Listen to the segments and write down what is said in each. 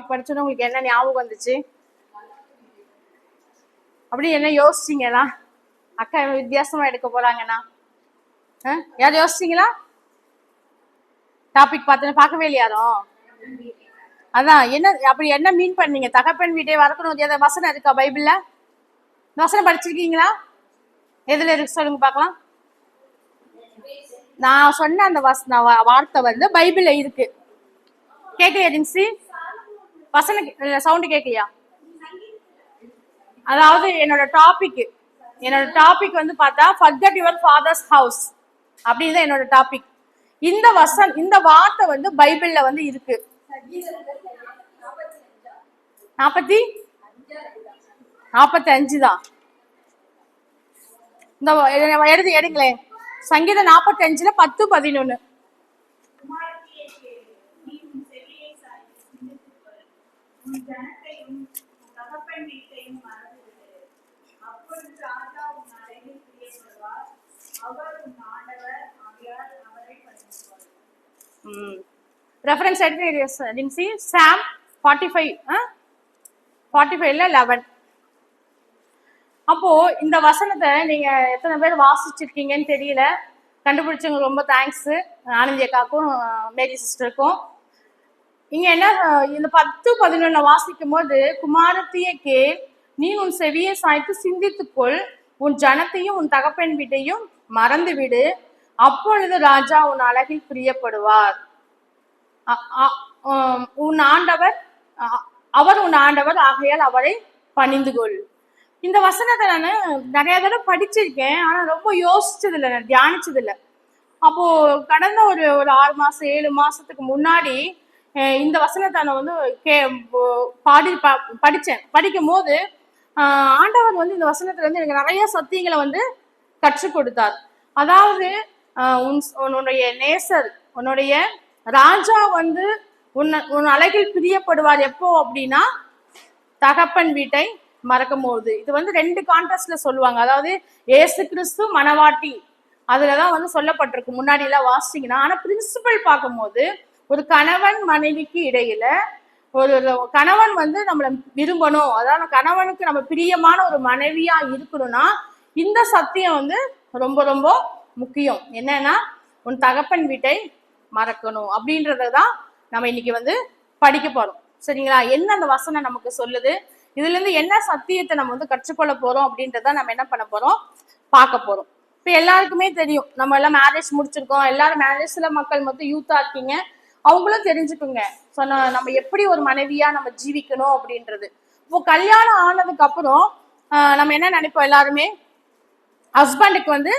Topic படிச்சோன்னு உங்களுக்கு என்ன ஞாபகம் வந்துச்சு? அப்படி என்ன யோசிச்சீங்களா? அக்கா வித்தியாசமா எடுக்க போறாங்கண்ணா யாரும் யோசிச்சீங்களா? டாபிக் பார்க்கவே இல்லையாரோ? அதான் என்ன அப்படி என்ன மீன் பண்ணீங்க? தகப்பன் வீட்டை வளர்க்கணும் வசனம் இருக்கா பைபிள்ல? வசனம் படிச்சிருக்கீங்களா? எதுல இருக்கு சொல்லுங்க பார்க்கலாம். நான் சொன்ன அந்த வார்த்தை வந்து பைபிள்ல இருக்கு. கேட்கலையா ஜின்சி? வசனம் சவுண்ட் கேட்கலையா? அதாவது என்னோட டாபிக் வந்து பார்த்தா forget your father's house அப்படிதான் என்னோட டாபிக். இந்த வார்த்தை வந்து பைபிள்ல வந்து இருக்கு. 45 தான். இந்த எடுங்களேன். சங்கீதம் 45ல 10-11. ரெஃபரன்ஸ் எடுத்து சாம் 45ல 11. அப்போ இந்த வசனத்தை நீங்க எத்தனை பேர் வாசிச்சிருக்கீங்கன்னு தெரியல. கண்டுபிடிச்சவங்க ரொம்ப தேங்க்ஸ். ஆனந்தி அக்காக்கும் மேரி சிஸ்டருக்கும். இங்க என்ன இந்த 10-11 வாசிக்கும் போது, குமாரத்தியே கேள், நீ உன் செவியை சாய்த்து சிந்தித்துக்கொள், உன் ஜனத்தையும் உன் தகப்பன் வீட்டையும் மறந்து விடு, அப்பொழுது ராஜா உன் அழகில் பிரியப்படுவார். அவர் உன் ஆண்டவர், ஆகையால் அவரை பணிந்து கொள். இந்த வசனத்தை நான் நிறைய தடவை படிச்சிருக்கேன். ஆனா ரொம்ப யோசிச்சது இல்லை, நான் தியானிச்சது இல்லை. அப்போ கடந்த ஒரு 6 மாசம் 7 மாசத்துக்கு முன்னாடி இந்த வசனத்தை நான் வந்து படிச்சேன். படிக்கும் போது ஆண்டவர் வந்து இந்த வசனத்துல இருந்து எனக்கு நிறைய சத்தியங்களை வந்து கற்றுக் கொடுத்தார். அதாவது உன்னுடைய நேசர், உன்னுடைய ராஜா வந்து உன் அழகில் பிரியப்படுவார் எப்போ அப்படின்னா தகப்பன் வீட்டை மறக்கும் போது. இது வந்து 2 கான்ட்ராஸ்ட்ல சொல்லுவாங்க. அதாவது ஏசு கிறிஸ்து மணவாட்டி அதுலதான் வந்து சொல்லப்பட்டிருக்கு முன்னாடி எல்லாம் வாசிங்கன்னா. ஆனா பிரின்சிபல் பார்க்கும்போது ஒரு கணவன் மனைவிக்கு இடையில ஒரு கணவன் வந்து நம்மளை விரும்பணும், அதாவது கணவனுக்கு நம்ம பிரியமான ஒரு மனைவியா இருக்கணும்னா இந்த சத்தியம் வந்து ரொம்ப ரொம்ப முக்கியம். என்னன்னா உன் தகப்பன் வீட்டை மறக்கணும் அப்படின்றதான் நம்ம இன்னைக்கு வந்து படிக்க போறோம். சரிங்களா? என்ன அந்த வசனம் நமக்கு சொல்லுது, இதுல இருந்து என்ன சத்தியத்தை நம்ம வந்து கற்றுக்கொள்ள போறோம் அப்படின்றத நம்ம என்ன பண்ண போறோம், பார்க்க போறோம். இப்ப எல்லாருக்குமே தெரியும், நம்ம எல்லாம் மேரேஜ் முடிச்சிருக்கோம். எல்லாரும் மேரேஜ்ல மக்கள் மொத்தம் யூத்தா இருக்கீங்க, அவங்களும் தெரிஞ்சுக்குங்க நம்ம எப்படி ஒரு மனைவியா நம்ம ஜீவிக்கணும் அப்படின்றது. இப்போ கல்யாணம் ஆனதுக்கு அப்புறம் நம்ம என்ன நினைப்போம், எல்லாருமே ஹஸ்பண்டுக்கு வந்து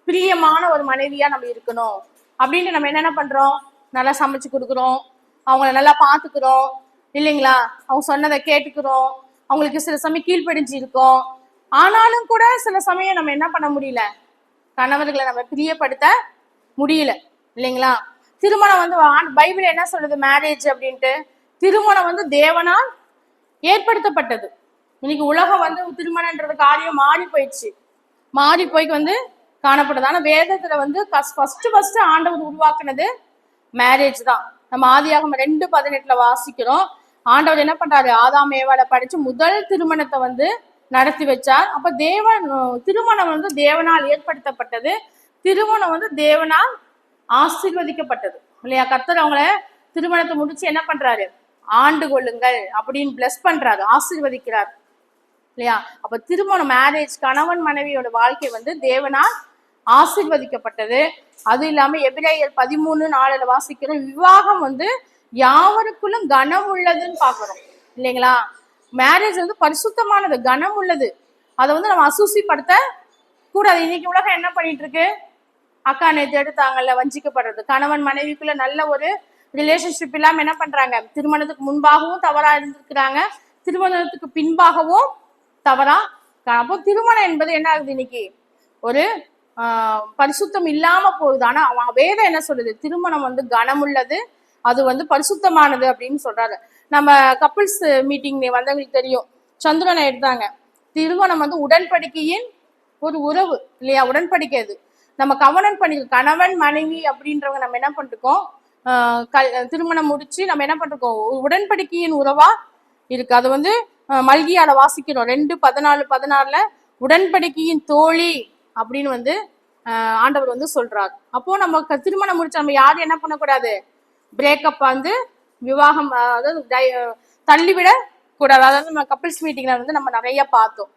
பிரியமான ஒரு மனைவியா நம்ம இருக்கணும் அப்படின்ட்டு நம்ம என்னென்ன பண்றோம், நல்லா சமைச்சு கொடுக்குறோம், அவங்கள நல்லா பாத்துக்கிறோம் இல்லைங்களா, அவங்க சொன்னதை கேட்டுக்கிறோம், அவங்களுக்கு சில சமயம் கீழ்ப்படிஞ்சு இருக்கோம். ஆனாலும் கூட சில சமயம் நம்ம என்ன பண்ண முடியல, கணவர்களை நம்ம பிரியப்படுத்த முடியல இல்லைங்களா. திருமணம் வந்து பைபிள் என்ன சொல்லுது, மேரேஜ் அப்படின்ட்டு திருமணம் வந்து தேவனால் ஏற்படுத்தப்பட்டது. இன்னைக்கு உலகம் வந்து திருமணம்ன்றது காரியம் மாறி போயிடுச்சு, மாறி போய் வந்து காணப்படுது. ஆனா வேதத்துல வந்து ஃபர்ஸ்ட் ஆண்டவர் உருவாக்குனது மேரேஜ் தான். நம்ம ஆதியாகமம் 2:18 வாசிக்கிறோம். ஆண்டவர் என்ன பண்றாரு, ஆதாம் ஏவாளை படிச்சு முதல் திருமணத்தை வந்து நடத்தி வச்சார். அப்ப திருமணம் வந்து தேவனால் ஏற்படுத்தப்பட்டது. திருமணம் வந்து தேவனால் ஆசீர்வதிக்கப்பட்டது இல்லையா. கர்த்தர் அவங்கள திருமணத்தை முடிச்சு என்ன பண்றாரு, ஆண்டு கொள்ளுங்கள் அப்படின்னு பிளஸ் பண்றாரு, ஆசீர்வதிக்கிறார் இல்லையா. அப்ப திருமணம் மேரேஜ் கணவன் மனைவியோட வாழ்க்கை வந்து தேவனால் ஆசீர்வதிக்கப்பட்டது. அது இல்லாம எபிரேயர் 13:4 வாசிக்கிறோம், விவாகம் வந்து யாவருக்குள்ளும் கனம் உள்ளதுன்னு பாக்குறோம் இல்லைங்களா. மேரேஜ் வந்து பரிசுத்தமானது, கனம் உள்ளது, அதை வந்து நம்ம அசூசிப்படுத்த கூடாது. இன்னைக்கு உலகம் என்ன பண்ணிட்டு இருக்கு, அக்கா நேற்று எடுத்தாங்கல்ல வஞ்சிக்கப்படுறது, கணவன் மனைவிக்குள்ள நல்ல ஒரு ரிலேஷன்ஷிப் இல்லாம என்ன பண்றாங்க, திருமணத்துக்கு முன்பாகவும் தவறா இருந்திருக்கிறாங்க, திருமணத்துக்கு பின்பாகவும் தவறா. அப்போ திருமணம் என்பது என்ன ஆகுது, இன்னைக்கு ஒரு பரிசுத்தம் இல்லாம போகுது. ஆனா வேதம் என்ன சொல்லுது, திருமணம் வந்து கனமுள்ளது, அது வந்து பரிசுத்தமானது அப்படின்னு சொல்றாரு. நம்ம கப்பிள்ஸ் மீட்டிங் வந்தவங்களுக்கு தெரியும், சந்திரனை எடுத்தாங்க. திருமணம் வந்து உடன்படிக்கையின் ஒரு உறவு இல்லையா, உடன்படிக்கை. அது நம்ம கவனம் பண்ணி கணவன் மனைவி அப்படின்றவங்க நம்ம என்ன பண்ணிருக்கோம், திருமணம் முடிச்சு நம்ம என்ன பண்றோம், உடன்படிக்கையின் உறவா இருக்கு. அது வந்து மல்கியால வாசிக்கிறோம் 2:14 உடன்படிக்கையின் தோழி அப்படின்னு வந்து ஆண்டவர் வந்து சொல்றாரு. அப்போ நம்ம திருமணம் முடிச்ச நம்ம யாரும் என்ன பண்ணக்கூடாது, பிரேக்கப் வந்து விவாகம் அதாவது தள்ளிவிட கூடாது. அதாவது நம்ம கப்பிள்ஸ் மீட்டிங்ல வந்து நம்ம நிறைய பார்த்தோம்.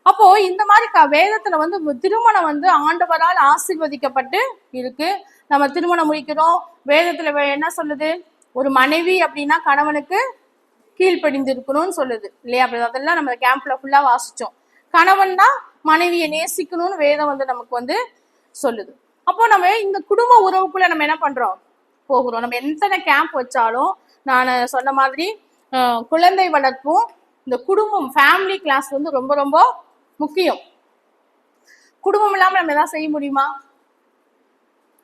அப்போ இந்த மாதிரி வேதத்துல வந்து திருமணம் வந்து ஆண்டவரால் ஆசீர்வதிக்கப்பட்டு இருக்கு. நம்ம திருமணம் முடிக்கிறோம், வேதத்துல என்ன சொல்லுது, ஒரு மனைவி அப்படின்னா கணவனுக்கு கீழ்ப்படிந்து இருக்கணும்னு சொல்லுது இல்லையா? அப்படி அதெல்லாம் நம்ம கேம்ப்ல ஃபுல்லா வாசிச்சோம். கணவன் தான் மனைவியை நேசிக்கணும்னு வேதம் வந்து நமக்கு வந்து சொல்லுது. அப்போ நம்ம இந்த குடும்ப உறவுக்குள்ள நம்ம என்ன பண்றோம், போகிறோம். நம்ம எத்தனை கேம்ப் வச்சாலும் நான் சொன்ன மாதிரி குழந்தை வளர்ப்பும் இந்த குடும்பம் ஃபேமிலி கிளாஸ் வந்து ரொம்ப ரொம்ப முக்கியம். குடும்பம் இல்லாம நம்ம எதாவது செய்ய முடியுமா?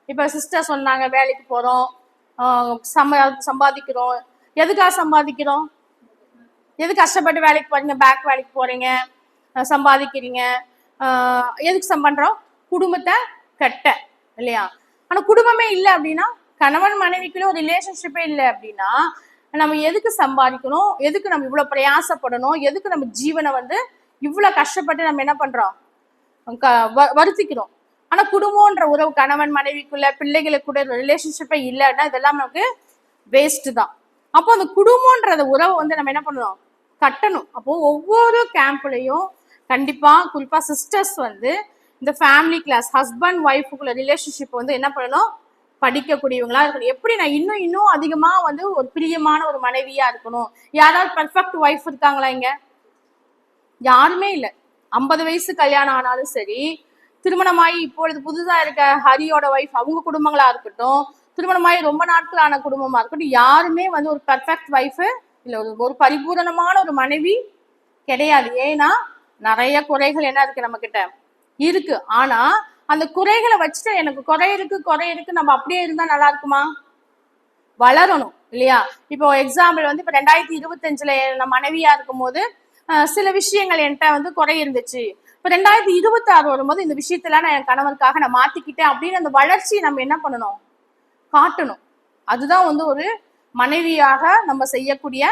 இப்ப சிஸ்டர் சொன்னாங்க வேலைக்கு போறோம், சம்பாதிக்கிறோம். எதுக்காக சம்பாதிக்கிறோம்? எது கஷ்டப்பட்டு வேலைக்கு போறீங்க, பேக் வேலைக்கு போறீங்க, சம்பாதிக்கிறீங்க, எதுக்கு பண்றோம்? குடும்பத்தை கட்ட இல்லையா? ஆனா குடும்பமே இல்லை அப்படின்னா, கணவன் மனைவிக்குள்ள ஒரு ரிலேஷன்ஷிப்பே இல்லை அப்படின்னா நம்ம எதுக்கு சம்பாதிக்கணும், எதுக்கு நம்ம இவ்வளவு பிரயாசப்படணும், எதுக்கு நம்ம ஜீவனை வந்து இவ்வளவு கஷ்டப்பட்டு நம்ம என்ன பண்றோம், வருத்திக்கிறோம். ஆனா குடும்பம்ன்ற உறவு கணவன் மனைவிக்குள்ள பிள்ளைகளுக்கு கூட ரிலேஷன்ஷிப்பே இல்லைன்னா இதெல்லாம் நமக்கு வேஸ்ட் தான். அப்போ அந்த குடும்பம்ன்ற உறவை வந்து நம்ம என்ன பண்ணணும், கட்டணும். அப்போ ஒவ்வொரு கேம்ப்லயும் கண்டிப்பா குறிப்பா சிஸ்டர்ஸ் வந்து இந்த ஃபேமிலி கிளாஸ் ஹஸ்பண்ட் ஒய்ஃபுக்குள்ள ரிலேஷன்ஷிப் வந்து என்ன பண்ணணும், படிக்கக்கூடியவங்களா இருக்கணும். எப்படி நான் இன்னும் அதிகமா வந்து ஒரு பிரியமான ஒரு மனைவியா இருக்கணும். யாராவது பெர்ஃபெக்ட் ஒய்ஃப் இருக்காங்களா இங்க? யாருமே இல்லை. 50 வயசு கல்யாணம் ஆனாலும் சரி, திருமணமாயி இப்பொழுது புதுசா இருக்க ஹரியோட ஒய்ஃப் அவங்க குடும்பங்களா இருக்கட்டும், திருமணமாயி ரொம்ப நாட்கள் ஆன குடும்பமா இருக்கட்டும், யாருமே வந்து ஒரு பெர்ஃபெக்ட் ஒய்ஃப் இல்ல, ஒரு பரிபூரணமான ஒரு மனைவி கிடையாது. ஏன்னா நிறைய குறைகள் என்ன இருக்கு நம்ம கிட்ட இருக்கு. ஆனா அந்த குறைகளை வச்சுட்டு எனக்கு குறை இருக்கு நம்ம அப்படியே இருந்தா நல்லா இருக்குமா? வளரணும் இல்லையா? இப்போ எக்ஸாம்பிள் வந்து இப்போ 2025 நான் மனைவியா இருக்கும் போது சில விஷயங்கள் என்கிட்ட வந்து குறை இருந்துச்சு. இப்போ 2026 வரும்போது இந்த விஷயத்துல நான் என் கணவனுக்காக நான் மாத்திக்கிட்டேன் அப்படின்னு அந்த வளர்ச்சியை நம்ம என்ன பண்ணணும், காட்டணும். அதுதான் வந்து ஒரு மனைவியாக நம்ம செய்யக்கூடிய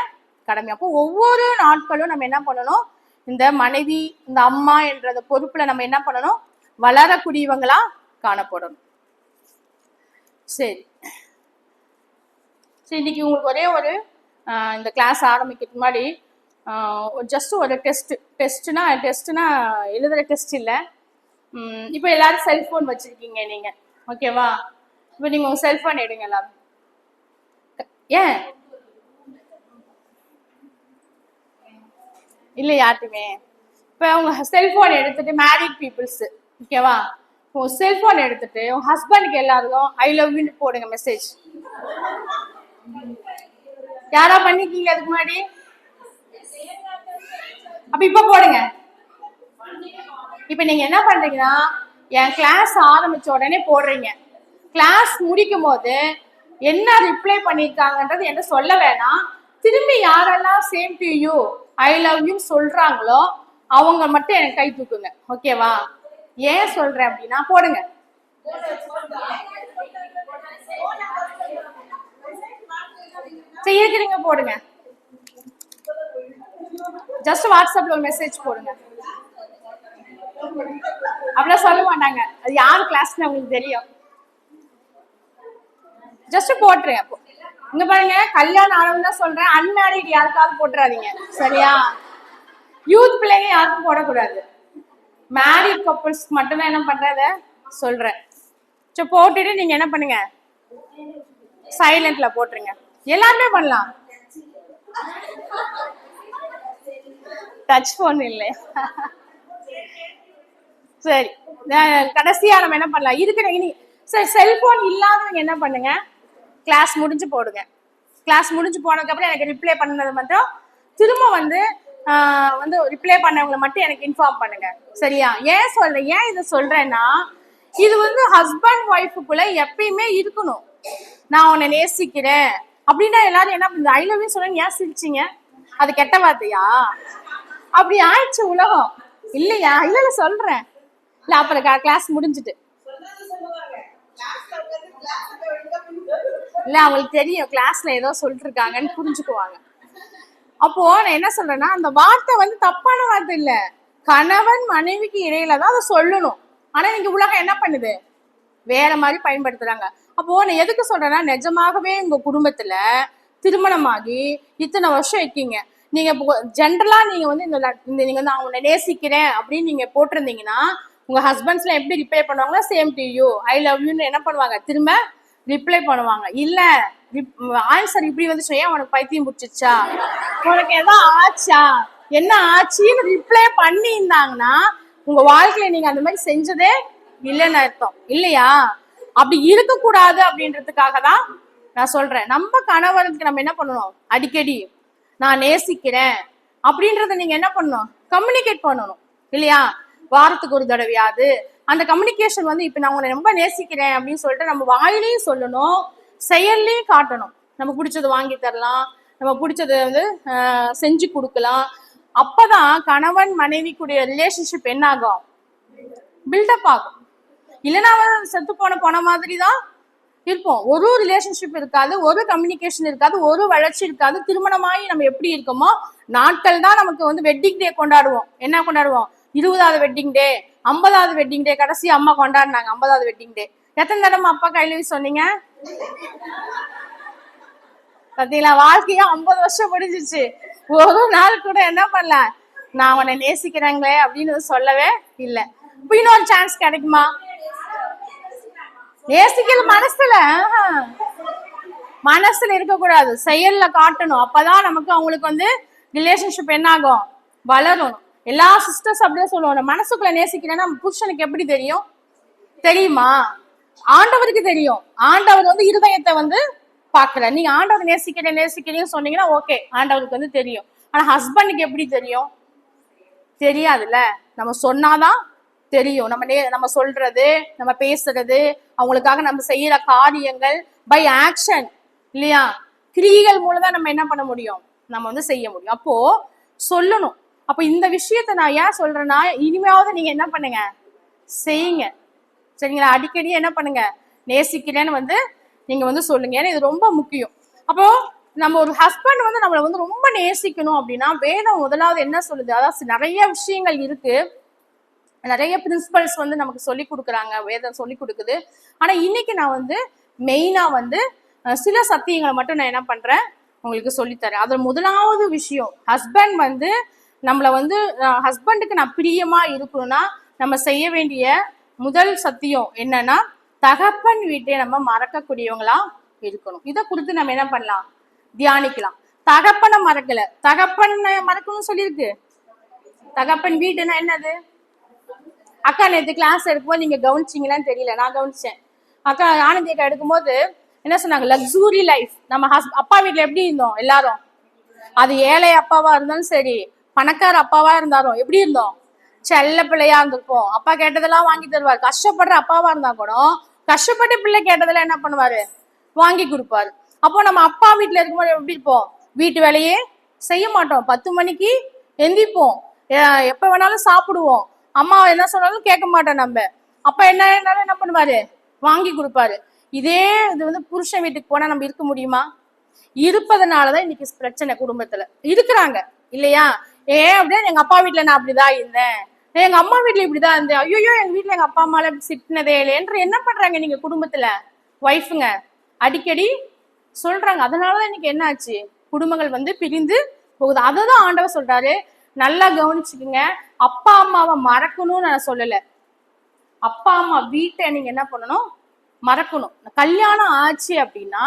கடமை. அப்போ ஒவ்வொரு நாட்களும் நம்ம என்ன பண்ணணும், இந்த மனைவி இந்த அம்மா என்ற பொறுப்புல நம்ம என்ன பண்ணணும், வளரக்கூடியவங்களா காணப்படணும். சரி, இன்னைக்கு உங்களுக்கு ஒரே ஒரு இந்த கிளாஸ் ஆரம்பிக்கிறதுக்கு முன்னாடி ஜஸ்ட் ஒரு டெஸ்ட்னா எழுதுற டெஸ்ட் இல்லை. இப்போ எல்லாரும் செல்போன் வச்சிருக்கீங்க நீங்க, ஓகேவா? இப்போ நீங்க உங்க செல்போன் எடுங்க எல்லாரும். ஏன் இல்லை யார்ட்டுமே? இப்போ உங்க செல்போன் எடுத்துட்டு மேரிட் பீப்புள்ஸ், ஓகேவா, உங்க செல்போன் எடுத்துட்டு உங்க ஹஸ்பண்டுக்கு எல்லாருக்கும் ஐ லவ் யூ போடுங்க மெசேஜ். யாரா பண்ணிருக்கீங்க அதுக்கு முன்னாடி? அப்ப இப்ப போடுங்க. இப்ப நீங்க என்ன பண்றீங்கன்னா, என் கிளாஸ் ஆரம்பிச்ச உடனே போடுறீங்க. கிளாஸ் முடிக்கும் போது என்ன ரிப்ளை பண்ணிருக்காங்கன்றது என்ன சொல்ல வேணாம். திரும்பி யாரெல்லாம் same to you I love you சொல்றாங்களோ அவங்க மட்டும் எனக்கு கை தூக்குங்க, ஓகேவா? ஏன் சொல்றேன் அப்படின்னா போடுங்க. இருக்கிறீங்க போடுங்க. ஜஸ்ட் வாட்ஸ்அப்ல ஒரு மெசேஜ் போடுங்க. அப்படிலாம் சொல்ல மாட்டாங்க, அது யாரு கிளாஸ்னு உங்களுக்கு தெரியும். ஜஸ்ட் போட்டுருங்க. இங்க பாருங்க, கல்யாணம் ஆனவங்க தான் சொல்றேன், அன்மேரிட் யாருக்காவது போட்டுறாதீங்க, சரியா? யூத் பிள்ளைங்க யாருக்கும் போடக்கூடாது. மேரிட் கப்புள்ஸ்க்கு மட்டும்தான் என்ன பண்றத சொல்றேன். போட்டுட்டு நீங்க என்ன பண்ணுங்க, சைலண்ட்ல போட்டுருங்க. எல்லாருமே பண்ணலாம். டச் போன் இல்லை. சரி, கடைசியா நம்ம என்ன பண்ணலாம், இருக்கிற சரி செல்போன் இல்லாதவங்க என்ன பண்ணுங்க, கிளாஸ் முடிஞ்சு போடுங்க. கிளாஸ் முடிஞ்சு போனதுக்கு அப்புறம் எனக்கு ரிப்ளை பண்ணது மட்டும் திரும்ப வந்து ரிப்ளை பண்ணவங்களை மட்டும் எனக்கு இன்ஃபார்ம் பண்ணுங்க, சரியா? ஏன் சொல்றேன், ஏன் இதை சொல்றேன்னா, இது வந்து ஹஸ்பண்ட் ஒய்ஃபுக்குள்ள எப்பயுமே இருக்கணும். நான் உன்னை நேசிக்கிறேன் அப்படின்னா எல்லாரும் என்ன பண்ணுங்க, ஐ லவ் யூ சொல்லுங்க. ஏன் சிரிச்சிங்க? அது கெட்ட வார்த்தையா? அப்படி ஆயிடுச்சு உலகம் இல்லையா? இல்ல சொல்றேன் இல்ல, அப்புறம் கிளாஸ் முடிஞ்சுட்டு இல்ல அவங்களுக்கு தெரியும் கிளாஸ்ல ஏதோ சொல்லிட்டு இருக்காங்கன்னு புரிஞ்சுக்குவாங்க. அப்போ நான் என்ன சொல்றேன்னா, அந்த வார்த்தை வந்து தப்பான வார்த்தை இல்ல, கணவன் மனைவிக்கு இடையில தான் அதை சொல்லணும். ஆனா நீங்க உலகம் என்ன பண்ணுது, வேற மாதிரி பயன்படுத்துறாங்க. அப்போ நான் எதுக்கு சொல்றேன்னா, நிஜமாகவே உங்க குடும்பத்துல திருமணமாகி இத்தனை வருஷம் இருக்கீங்க, நீங்க ஜென்ரலா நீங்க வந்து இந்த நீங்க வந்து அவனை நேசிக்கிறேன் அப்படின்னு நீங்க போட்டிருந்தீங்கன்னா, உங்க ஹஸ்பண்ட்ஸ்ல எப்படி ரிப்ளை பண்ணுவாங்களா, same to you, I love யூன்னு என்ன பண்ணுவாங்க, திரும்ப ரிப்ளை பண்ணுவாங்க. இல்ல ஆன்சர் இப்படி வந்துச்சு, ஏன் உனக்கு பைத்தியம் பிடிச்சிச்சா, உனக்கு எதோ ஆச்சா, என்ன ஆச்சுன்னு ரிப்ளை பண்ணியிருந்தாங்கன்னா உங்க வாழ்க்கையில நீங்க அந்த மாதிரி செஞ்சதே இல்லைன்னு அர்த்தம் இல்லையா? அப்படி இருக்கக்கூடாது அப்படின்றதுக்காக தான் நான் சொல்றேன். நம்ம கணவருக்கு நம்ம என்ன பண்ணணும், அடிக்கடி நான் நேசிக்கிறேன் அப்படின்றத நீங்க என்ன பண்ணணும், கம்யூனிகேட் பண்ணணும் இல்லையா? வாரத்துக்கு ஒரு தடவையாவது அந்த கம்யூனிகேஷன் வந்து இப்ப நான் உங்களை ரொம்ப நேசிக்கிறேன் அப்படின்னு சொல்லிட்டு நம்ம வாயிலையும் சொல்லணும், செயல்லையும் காட்டணும். நம்ம பிடிச்சது வாங்கி தரலாம், நம்ம பிடிச்சது வந்து செஞ்சு கொடுக்கலாம். அப்பதான் கணவன் மனைவிக்குடைய ரிலேஷன்ஷிப் என்ன ஆகும், பில்டப் ஆகும். இல்லைன்னா செத்து போன மாதிரி தான் இருப்போம். ஒரு ரிலேஷன்ஷிப் இருக்காது, ஒரு கம்யூனிகேஷன் இருக்காது, ஒரு வளர்ச்சி இருக்காது. திருமணமாகி நம்ம எப்படி இருக்கோமோ நாட்கள் தான் நமக்கு வந்து வெட்டிங் டே கொண்டாடுவோம். என்ன கொண்டாடுவோம், 20வது வெட்டிங் டே, 50வது வெட்டிங் டே. கடைசி அம்மா கொண்டாடினாங்க 50வது வெட்டிங் டே. எத்தனை தடவை அப்பா கையில சொன்னீங்க பாத்தீங்களா? வாழ்க்கையா 50 வருஷம் முடிஞ்சிச்சு, ஒரு நாள் கூட என்ன பண்ணல, நான் உன்னை நேசிக்கிறேங்களே அப்படின்னு சொல்லவே இல்லை. இப்போ இன்னொரு சான்ஸ் கிடைக்குமா? நேசிக்கல மனசுல இருக்கக்கூடாது, செயல்ல காட்டணும். அப்பதான் நமக்கு அவங்களுக்கு வந்து ரிலேஷன்ஷிப் என்ன ஆகும், வளரும். எல்லா சிஸ்டர்ஸ் அப்படியே சொல்லுவோம், மனசுக்குள்ள நேசிக்கிறேன்னா புருஷனுக்கு எப்படி தெரியும் தெரியுமா? ஆண்டவருக்கு தெரியும். ஆண்டவர் வந்து இருதயத்தை வந்து பாக்குற. நீங்க ஆண்டவர் நேசிக்கிறேன்னு சொன்னீங்கன்னா ஓகே, ஆண்டவருக்கு வந்து தெரியும். ஆனா ஹஸ்பண்டுக்கு எப்படி தெரியும், தெரியாதுல்ல. நம்ம சொன்னாதான் தெரியும். நம்ம சொல்றது, நம்ம பேசுறது, அவங்களுக்காக நம்ம செய்யற காரியங்கள் பை ஆக்ஷன் இல்லையா, கிரியைகள் மூலம் தான் நம்ம என்ன பண்ண முடியும், நம்ம வந்து செய்ய முடியும். அப்போ சொல்லணும். அப்போ இந்த விஷயத்த நான் ஏன் சொல்றேன்னா, இனிமையாவது நீங்க என்ன பண்ணுங்க, செய்யுங்க சரிங்களா? அடிக்கடி என்ன பண்ணுங்க, நேசிக்கிறேன்னு வந்து நீங்க வந்து சொல்லுங்க. ஏன்னா இது ரொம்ப முக்கியம். அப்போ நம்ம ஒரு ஹஸ்பண்ட் வந்து நம்மளை வந்து ரொம்ப நேசிக்கணும் அப்படின்னா வேதம் முதலாவது என்ன சொல்லுது, அதாவது நிறைய விஷயங்கள் இருக்கு, நிறைய பிரின்சிபல்ஸ் வந்து நமக்கு சொல்லி கொடுக்குறாங்க, வேதம் சொல்லி கொடுக்குது. ஆனா இன்னைக்கு நான் வந்து மெயினா வந்து சில சத்தியங்களை மட்டும் நான் என்ன பண்றேன், உங்களுக்கு சொல்லித்தரேன். அதுல முதலாவது விஷயம், ஹஸ்பண்ட் வந்து நம்மளை வந்து ஹஸ்பண்டுக்கு நான் பிரியமா இருக்கணும்னா நம்ம செய்ய வேண்டிய முதல் சத்தியம் என்னன்னா, தகப்பன் வீட்டை நம்ம மறக்கக்கூடியவங்களா இருக்கணும். இதை குறித்து நம்ம என்ன பண்ணலாம், தியானிக்கலாம். தகப்பனை மறக்கல, தகப்பனை மறக்கணும்னு சொல்லியிருக்கு. தகப்பன் வீடுன்னா என்னது? அக்கா நேற்று கிளாஸ் எடுக்கும்போது நீங்க கவனிச்சிங்களான்னு தெரியல, நான் கவனிச்சேன். அக்கா ஆனந்தி அக்கா எடுக்கும்போது என்ன சொன்னாங்க, லக்ஸூரி லைஃப். நம்ம அப்பா வீட்டுல எப்படி இருந்தோம் எல்லாரும், அது ஏழை அப்பாவா இருந்தாலும் சரி, பணக்கார அப்பாவா இருந்தாலும் எப்படி இருந்தோம், செல்ல பிள்ளையா இருந்திருப்போம். அப்பா கேட்டதெல்லாம் வாங்கி தருவார். கஷ்டப்படுற அப்பாவா இருந்தா கூட கஷ்டப்பட்டு பிள்ளை கேட்டதெல்லாம் என்ன பண்ணுவாரு, வாங்கி கொடுப்பாரு. அப்போ நம்ம அப்பா வீட்டுல இருக்கும்போது எப்படி இருப்போம், வீட்டு வேலையே செய்ய மாட்டோம், 10 மணிக்கு எந்திப்போம், எப்ப வேணாலும் சாப்பிடுவோம், அம்மா என்ன சொன்னாலும் கேட்க மாட்டோம் நம்ம. அப்ப என்ன பண்ணுவாரு, வாங்கி கொடுப்பாரு. இதே இது வந்து புருஷன் வீட்டுக்கு போனா நம்ம இருக்க முடியுமா? இருப்பதனாலதான் இன்னைக்கு பிரச்சனை குடும்பத்துல இருக்கிறாங்க இல்லையா? ஏன் அப்படியே எங்க அப்பா வீட்டுல நான் அப்படிதான் இருந்தேன், எங்க அம்மா வீட்டுல இப்படிதான் இருந்தேன், ஐயோ எங்க வீட்டுல எங்க அப்பா அம்மால சிட்டினதே இல்லையன்ற என்ன பண்றாங்க நீங்க குடும்பத்துல ஒய்ஃபுங்க அடிக்கடி சொல்றாங்க. அதனாலதான் இன்னைக்கு என்ன ஆச்சு, குடும்பங்கள் வந்து பிரிந்து போகுது. அததான் ஆண்டவர் சொல்றாரு, நல்லா கவனிச்சுக்குங்க. அப்பா அம்மாவை மறக்கணும்னு நான் சொல்லல, அப்பா அம்மா வீட்டை நீங்க என்ன பண்ணணும், மறக்கணும். கல்யாணம் ஆச்சு அப்படின்னா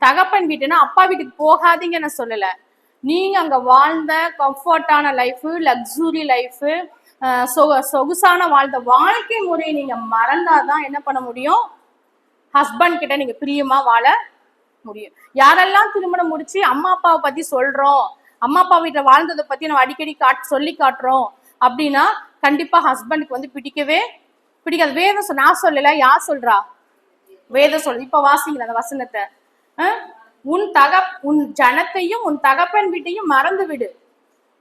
தகப்பன் வீட்டுன்னா அப்பா வீட்டுக்கு போகாதீங்கன்னு சொல்லல, நீங்க அங்க வாழ்ந்த கம்ஃபர்டான லைஃப், லக்ஸுரி லைஃப், சொகுசான வாழ்ந்த வாழ்க்கை முறையை நீங்க மறந்தாதான் என்ன பண்ண முடியும், ஹஸ்பண்ட் கிட்ட நீங்க பிரியமா வாழ முடியும். யாரெல்லாம் திருமணம் முடிச்சு அம்மா அப்பாவை பத்தி சொல்றோம், அம்மா அப்பா வீட்டுல வாழ்ந்ததை பத்தி நம்ம அடிக்கடி சொல்லி காட்டுறோம் அப்படின்னா கண்டிப்பா ஹஸ்பண்டுக்கு வந்து பிடிக்கவே பிடிக்காது. வேதம் நான் சொல்லல, யார் சொல்றா, வேதம் சொல்லு. இப்ப வாசிங்க அந்த வசனத்தை, உன் ஜனத்தையும் உன் தகப்பன் வீட்டையும் மறந்து விடு,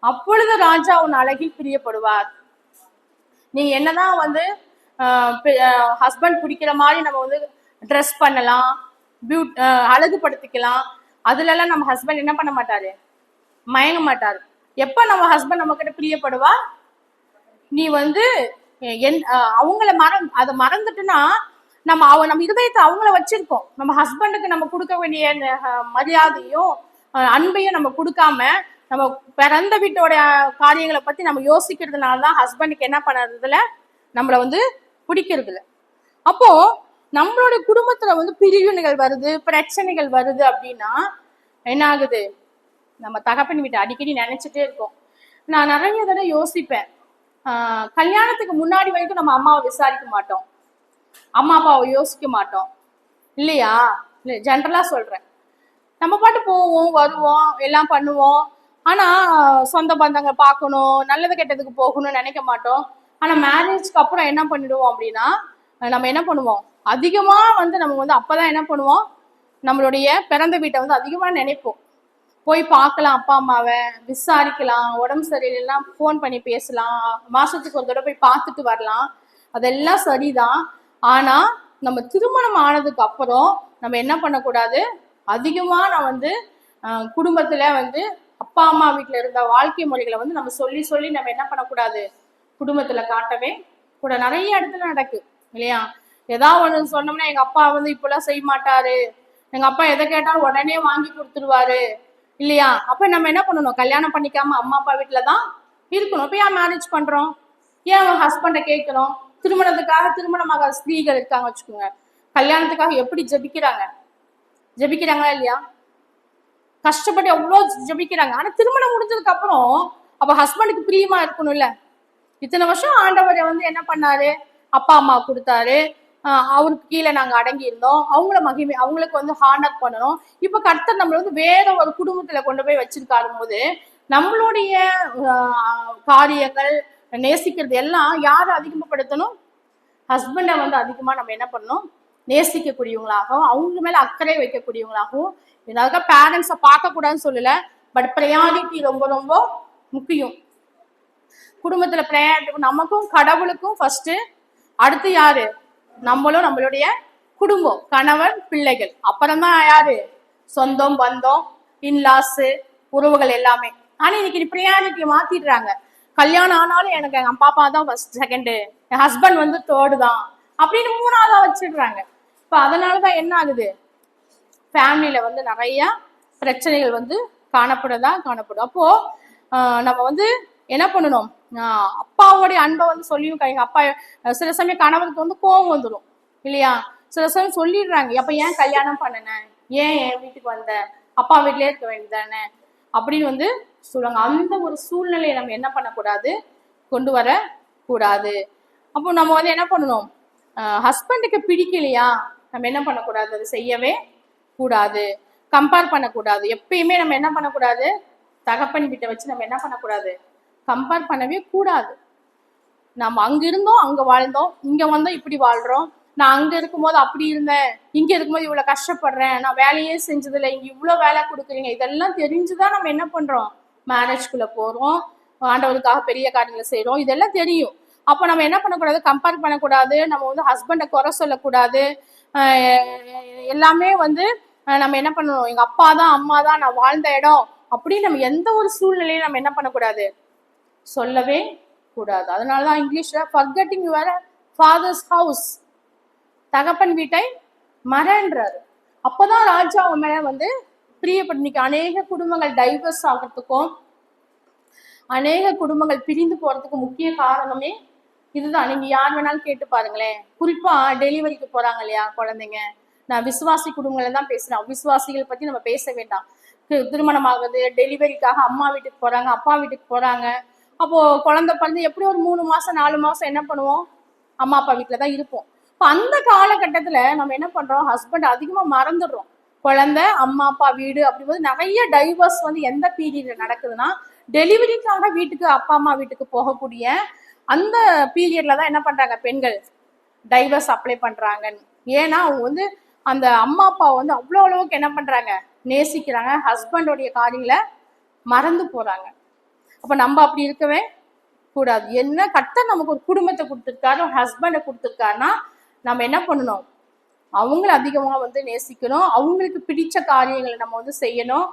அப்பொழுது ராஜா உன் அழகில் பிரியப்படுவார். நீ என்னதான் வந்து ஹஸ்பண்ட் பிடிக்கிற மாதிரி நம்ம வந்து ட்ரெஸ் பண்ணலாம், அழகுபடுத்திக்கலாம். அதுலலாம் நம்ம ஹஸ்பண்ட் என்ன பண்ண மாட்டாரு, மயங்க மாட்டாரு. எப்ப நம்ம ஹஸ்பண்ட் நம்ம கிட்ட பிரியப்படுவா, நீ வந்து அவங்கள அதை மறந்துட்டுன்னா நம்ம இருதயத்தை அவங்கள வச்சிருக்கோம். நம்ம ஹஸ்பண்டுக்கு நம்ம கொடுக்க வேண்டிய மரியாதையும் அன்பையும் நம்ம கொடுக்காம நம்ம பிறந்த வீட்டோட காரியங்களை பத்தி நம்ம யோசிக்கிறதுனாலதான் ஹஸ்பண்டுக்கு என்ன பண்ணுறதுல நம்மள வந்து பிடிக்கிறதுல. அப்போ நம்மளோட குடும்பத்துல வந்து பிரிவினைகள் வருது, பிரச்சனைகள் வருது அப்படின்னா என்ன ஆகுது, நம்ம தகப்பன் வீட்டை அடிக்கடி நினைச்சிட்டே இருக்கோம். நான் நிறைய தடவை யோசிப்பேன், கல்யாணத்துக்கு முன்னாடி வரைக்கும் நம்ம அம்மாவை விசாரிக்க மாட்டோம், அம்மா அப்பாவை யோசிக்க மாட்டோம் இல்லையா? இல்லை, ஜென்ரலா சொல்றேன். நம்ம பாட்டு போவோம் வருவோம் எல்லாம் பண்ணுவோம். ஆனா சொந்த பந்தங்களை பார்க்கணும், நல்லது கெட்டதுக்கு போகணும்னு நினைக்க மாட்டோம். ஆனா மேரேஜ்க்கு அப்புறம் என்ன பண்ணிடுவோம் அப்படின்னா, நம்ம என்ன பண்ணுவோம், அதிகமா வந்து நம்ம வந்து அப்பதான் என்ன பண்ணுவோம், நம்மளுடைய பிறந்த வீட்டை வந்து அதிகமா நினைப்போம். போய் பார்க்கலாம், அப்பா அம்மாவை விசாரிக்கலாம், உடம்பு சரியில்லைன்னா ஃபோன் பண்ணி பேசலாம், மாசத்துக்கு ஒரு தடவை போய் பார்த்துட்டு வரலாம், அதெல்லாம் சரிதான். ஆனா நம்ம திருமணம் ஆனதுக்கு அப்புறம் நம்ம என்ன பண்ணக்கூடாது, அதிகமா நான் வந்து குடும்பத்துல வந்து அப்பா அம்மா வீட்டுல இருந்த வாழ்க்கை முறைகளை வந்து நம்ம சொல்லி சொல்லி நம்ம என்ன பண்ணக்கூடாது, குடும்பத்துல காட்டவே கூட. நிறைய இடத்துல நடக்கு இல்லையா? ஏதாவது ஒண்ணு சொன்னோம்னா எங்க அப்பா வந்து இப்பெல்லாம் செய்ய மாட்டாரு, எங்க அப்பா எதை கேட்டாலும் உடனே வாங்கி கொடுத்துருவாரு இல்லையா? அப்ப நம்ம என்ன பண்ணணும், கல்யாணம் பண்ணிக்காம அம்மா அப்பா வீட்டுலதான் இருக்கணும். இப்ப ஏன் மேரேஜ் பண்றோம், ஏன் அவங்க ஹஸ்பண்ட கேட்கிறோம்? திருமணத்துக்காக திருமணமாக ஸ்திரீகள் இருக்காங்க வச்சுக்கோங்க, கல்யாணத்துக்காக எப்படி ஜபிக்கிறாங்களா இல்லையா? கஷ்டப்பட்டு எவ்வளவு ஜபிக்கிறாங்க. ஆனா திருமணம் முடிஞ்சதுக்கு அப்புறம் அப்ப ஹஸ்பண்டுக்கு பிரியமா இருக்கணும்ல. இத்தனை வருஷம் ஆண்டவரை வந்து என்ன பண்ணாரு, அப்பா அம்மா கொடுத்தாரு, அவருக்கு கீழே நாங்க அடங்கி இருந்தோம், அவங்களுக்கு வந்து ஹானர் பண்ணணும். இப்ப கர்த்தர் நம்மள வந்து வேற ஒரு குடும்பத்துல கொண்டு போய் வச்சிருக்காரு போது நம்மளுடைய காரியங்கள் நேசிக்கிறது எல்லாம் யாரை அதிகமாகப்படுத்தணும், ஹஸ்பண்டை வந்து அதிகமா நம்ம என்ன பண்ணணும், நேசிக்கக்கூடியவங்களாகவும் அவங்க மேல அக்கறை வைக்கக்கூடியவங்களாகவும். ஏதாவது பேரண்ட்ஸை பார்க்க கூடாதுன்னு சொல்லல, பட் ப்ரையாரிட்டி ரொம்ப ரொம்ப முக்கியம். குடும்பத்துல ப்ரையாரிட்டி நமக்கும் கடவுளுக்கும் ஃபர்ஸ்ட், அடுத்து யாரு, நம்மளும் நம்மளுடைய குடும்பம், கணவன் பிள்ளைகள், அப்புறம்தான் யாரு, சொந்தம் பந்தம், இன்லாஸ், உறவுகள் எல்லாமே. ஆனா இன்னைக்கு ப்ரையாரிட்டியை மாத்திடுறாங்க. கல்யாணம் ஆனாலும் எனக்கு எங்க அப்பா தான் ஃபர்ஸ்ட், செகண்டு, என் ஹஸ்பண்ட் வந்து தேர்டு தான் அப்படின்னு மூணாவதா வச்சிடுறாங்க. இப்ப அதனாலதான் என்ன ஆகுது, ஃபேமிலியில வந்து நிறைய பிரச்சனைகள் வந்து காணப்படும். அப்போ நம்ம வந்து என்ன பண்ணணும், அப்பாவோடைய அன்பை வந்து சொல்லியும் அப்பா சில சமயம் கணவருக்கு வந்து கோபம் வந்துடும் இல்லையா? சில சமயம் சொல்லிடுறாங்க, அப்ப ஏன் கல்யாணம் பண்ணினேன், ஏன் என் வீட்டுக்கு வந்த, அப்பா வீட்டிலே இருக்க வேண்டியதானே அப்படின்னு வந்து சொல்லுவாங்க. அந்த ஒரு சூழ்நிலையை நம்ம என்ன பண்ணக்கூடாது, கொண்டு வர கூடாது. அப்போ நம்ம வந்து என்ன பண்ணணும், ஹஸ்பண்டுக்கு பிடிக்கலையா நம்ம என்ன பண்ணக்கூடாது, அது செய்யவே கூடாது, கம்பேர் பண்ணக்கூடாது. எப்பயுமே நம்ம என்ன பண்ணக்கூடாது, தகப்பன் வீட்டை வச்சு நம்ம என்ன பண்ணக்கூடாது, கம்பேர் பண்ணவே கூடாது. நம்ம அங்க இருந்தோம், அங்க வாழ்ந்தோம், இங்க வந்தோம், இப்படி வாழ்றோம். நான் அங்க இருக்கும்போது அப்படி இருந்தேன், இங்க இருக்கும்போது இவ்வளவு கஷ்டப்படுறேன், நான் வேலையே செஞ்சதில்லை, இங்க இவ்வளவு வேலை கொடுக்குறீங்க, இதெல்லாம் தெரிஞ்சுதான் நம்ம என்ன பண்றோம், மேரேஜ்குள்ள போறோம், ஆண்டவருக்காக பெரிய காரியங்களை செய்யறோம், இதெல்லாம் தெரியும். அப்போ நம்ம என்ன பண்ணக்கூடாது, கம்பேர் பண்ணக்கூடாது, நம்ம வந்து ஹஸ்பண்டை குறை சொல்லக்கூடாது. எல்லாமே வந்து நம்ம என்ன பண்ணணும், எங்க அப்பா தான் அம்மா தான் நான் வாழ்ந்த இடம் அப்படின்னு நம்ம எந்த ஒரு சூழ்நிலையும் நம்ம என்ன பண்ணக்கூடாது, சொல்லவே கூடாது. அதனாலதான் இங்கிலீஷ்ல ஃபர்கெட்டிங் யுவர் ஃபாதர்ஸ் ஹவுஸ், தகப்பன் வீட்டை மறன்றாரு. அப்பதான் ராஜா அவன் மேல வந்து பிரியப்பட்டு அநேக குடும்பங்கள் டைவர்ஸ் ஆகிறதுக்கும் அநேக குடும்பங்கள் பிரிந்து போறதுக்கும் முக்கிய காரணமே இதுதான். நீங்க யார் வேணாலும் கேட்டு பாருங்களேன், குறிப்பா டெலிவரிக்கு போறாங்க இல்லையா குழந்தைங்க, நான் விசுவாசி குடும்பங்களை தான் பேசுறேன், அவிசுவாசிகள் பத்தி நம்ம பேச வேண்டாம். திருமணம் ஆகுது, டெலிவரிக்காக அம்மா வீட்டுக்கு போறாங்க, அப்பா வீட்டுக்கு போறாங்க. அப்போ குழந்தை பிறந்து எப்படி ஒரு 3 மாசம் 4 மாசம் என்ன பண்ணுவோம், அம்மா அப்பா வீட்டுலதான் இருப்போம். இப்போ அந்த காலகட்டத்துல நம்ம என்ன பண்றோம், ஹஸ்பண்ட் அதிகமா மறந்துடுறோம். குழந்தை, அம்மா அப்பா வீடு அப்படிங்கும்போது நிறைய டைவர்ஸ் வந்து எந்த பீரியட்ல நடக்குதுன்னா, டெலிவரிக்காக வீட்டுக்கு அப்பா அம்மா வீட்டுக்கு போகக்கூடிய அந்த பீரியட்ல தான் என்ன பண்றாங்க பெண்கள் டைவர்ஸ் அப்ளை பண்றாங்க. ஏன்னா அவங்க வந்து அந்த அம்மா அப்பா வந்து அவ்வளோ அளவுக்கு என்ன பண்றாங்க, நேசிக்கிறாங்க, ஹஸ்பண்டோடைய காரியங்களை மறந்து போறாங்க. அப்ப நம்ம அப்படி இருக்கவே கூடாது. என்ன கர்த்தர் நமக்கு ஒரு குடும்பத்தை கொடுத்துருக்காரு, ஹஸ்பண்டை கொடுத்துருக்காருன்னா நம்ம என்ன பண்ணணும், அவங்கள அதிகமா வந்து நேசிக்கணும். அவங்களுக்கு பிடிச்ச காரியங்களை நம்ம வந்து செய்யணும்.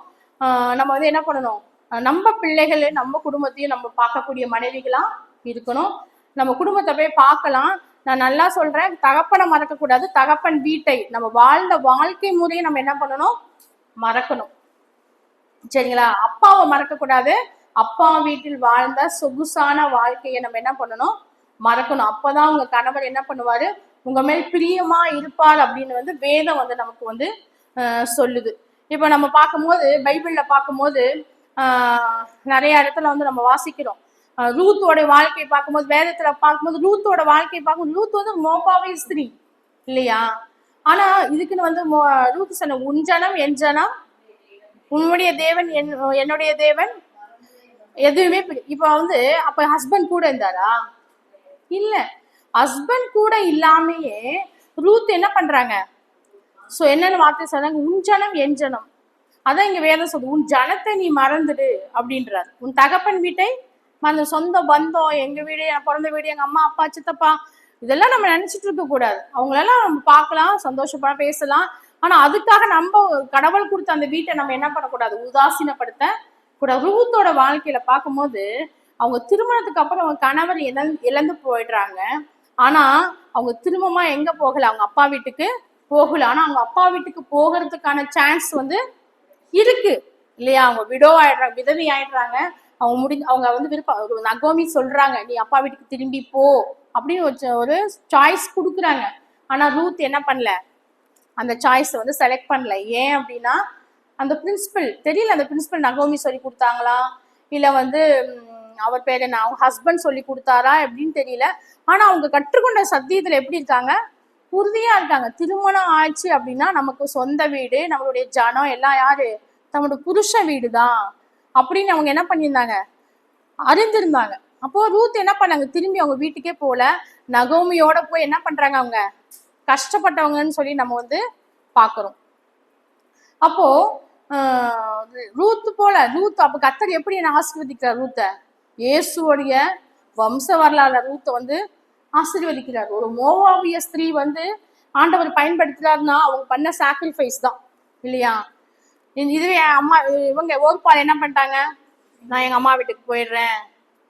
நம்ம வந்து என்ன பண்ணணும், நம்ம பிள்ளைகள் நம்ம குடும்பத்தையும் நம்ம பார்க்கக்கூடிய மனைவிகளா இருக்கணும். நம்ம குடும்பத்தை போய் பார்க்கலாம். நான் நல்லா சொல்றேன், தகப்பனை மறக்க கூடாது, தகப்பன் வீட்டை நம்ம வாழ்ந்த வாழ்க்கை முறையை நம்ம என்ன பண்ணணும், மறக்கணும். சரிங்களா? அப்பாவை மறக்க கூடாது, அப்பா வீட்டில் வாழ்ந்த சொகுசான வாழ்க்கையை நம்ம என்ன பண்ணணும், மறக்கணும். அப்பதான் உங்க கணவர் என்ன பண்ணுவாரு, உங்க மேல் பிரியமா இருப்பார் அப்படின்னு வந்து வேதம் வந்து நமக்கு வந்து சொல்லுது. இப்ப நம்ம பார்க்கும்போது பைபிள்ல பார்க்கும்போது நிறைய இடத்துல வந்து நம்ம வாசிக்கிறோம். ரூத்தோட வாழ்க்கையை பார்க்கும்போது, வேதத்துல பார்க்கும்போது ரூத்தோட வாழ்க்கையை பார்க்கும்போது, ரூத் வந்து மோபாவிய ஸ்திரீ இல்லையா? ஆனா இதுக்குன்னு வந்து ரூத் சொன்ன, உன் ஜனம் என் ஜனம், உன்னுடைய தேவன் என்னுடைய தேவன், எதுவுமே இப்ப வந்து அப்ப ஹஸ்பண்ட் கூட இருந்தாரா? இல்ல. ஹஸ்பண்ட் கூட இல்லாமையே ரூத் என்ன பண்றாங்க, சோ என்னென்ன வார்த்தை சொன்னாங்க, உன் ஜனம் என் ஜனம். அதான் இங்க வேதம் சொல்லுது, உன் ஜனத்தை நீ மறந்துடு அப்படின்றார். உன் தகப்பன் வீட்டை அந்த சொந்த பந்தம், எங்க வீடு, என் பிறந்த வீடு, எங்க அம்மா அப்பா சித்தப்பா, இதெல்லாம் நம்ம நினைச்சிட்டு இருக்க கூடாது. அவங்களெல்லாம் நம்ம பார்க்கலாம், சந்தோஷப்பட பேசலாம். ஆனா அதுக்காக நம்ம கடவுள் கொடுத்த அந்த வீட்டை நம்ம என்ன பண்ணக்கூடாது, உதாசீனப்படுத்த கூட. ரூத்தோட வாழ்க்கையில பார்க்கும்போது அவங்க திருமணத்துக்கு அப்புறம் அவங்க கணவர் இழந்து போயிடுறாங்க. ஆனா அவங்க திரும்பமா எங்க போகல, அவங்க அப்பா வீட்டுக்கு போகல. ஆனா அவங்க அப்பா வீட்டுக்கு போகிறதுக்கான சான்ஸ் வந்து இருக்கு இல்லையா? அவங்க விடோ ஆயிடுறாங்க, விதவி ஆயிடுறாங்க. அவங்க வந்து விருப்பம், நகோமி சொல்றாங்க, நீ அப்பா வீட்டுக்கு திரும்பி போ அப்படின்னு ஒரு சாய்ஸ் கொடுக்குறாங்க. ஆனா ரூத் என்ன பண்ணல, அந்த சாய்ஸை வந்து செலக்ட் பண்ணல. ஏன் அப்படின்னா அந்த பிரின்சிபல் தெரியல, அந்த பிரின்சிபல் நகோமி சொல்லி கொடுத்தாங்களா இல்ல வந்து அவர் பேர் என்ன, அவங்க ஹஸ்பண்ட் சொல்லி கொடுத்தாரா எப்படின்னு தெரியல. ஆனா அவங்க கற்றுக்கொண்ட சத்தியத்துல எப்படி இருக்காங்க, உறுதியா இருக்காங்க. திருமணம் ஆச்சு அப்படின்னா நமக்கு சொந்த வீடு, நம்மளுடைய ஜனம் எல்லாம் யாரு, நம்மளோட புருஷ வீடு தான் அப்படின்னு அவங்க என்ன பண்ணியிருந்தாங்க, அறிந்திருந்தாங்க. அப்போ ரூத் என்ன பண்ணாங்க, திரும்பி அவங்க வீட்டுக்கே போல, நகோமியோட போய் என்ன பண்றாங்க, அவங்க கஷ்டப்பட்டவங்கன்னு சொல்லி நம்ம வந்து பாக்குறோம். அப்போ ரூத் போல, ரூத் அப்ப கர்த்தர் எப்படி என்ன ஆசீர்வதிக்கிறார், ரூத்த இயேசுவோடைய வம்ச வரலாறு ரூத்தை வந்து ஆசீர்வதிக்கிறார். ஒரு மோவாபிய ஸ்திரீ வந்து ஆண்டவர் பயன்படுத்துறாருன்னா அவங்க பண்ண சாக்ரிஃபைஸ் தான் இல்லையா? இதுவே அம்மா இவங்க ஓர்பால் என்ன பண்ணிட்டாங்க, நான் எங்க அம்மா வீட்டுக்கு போயிடுறேன்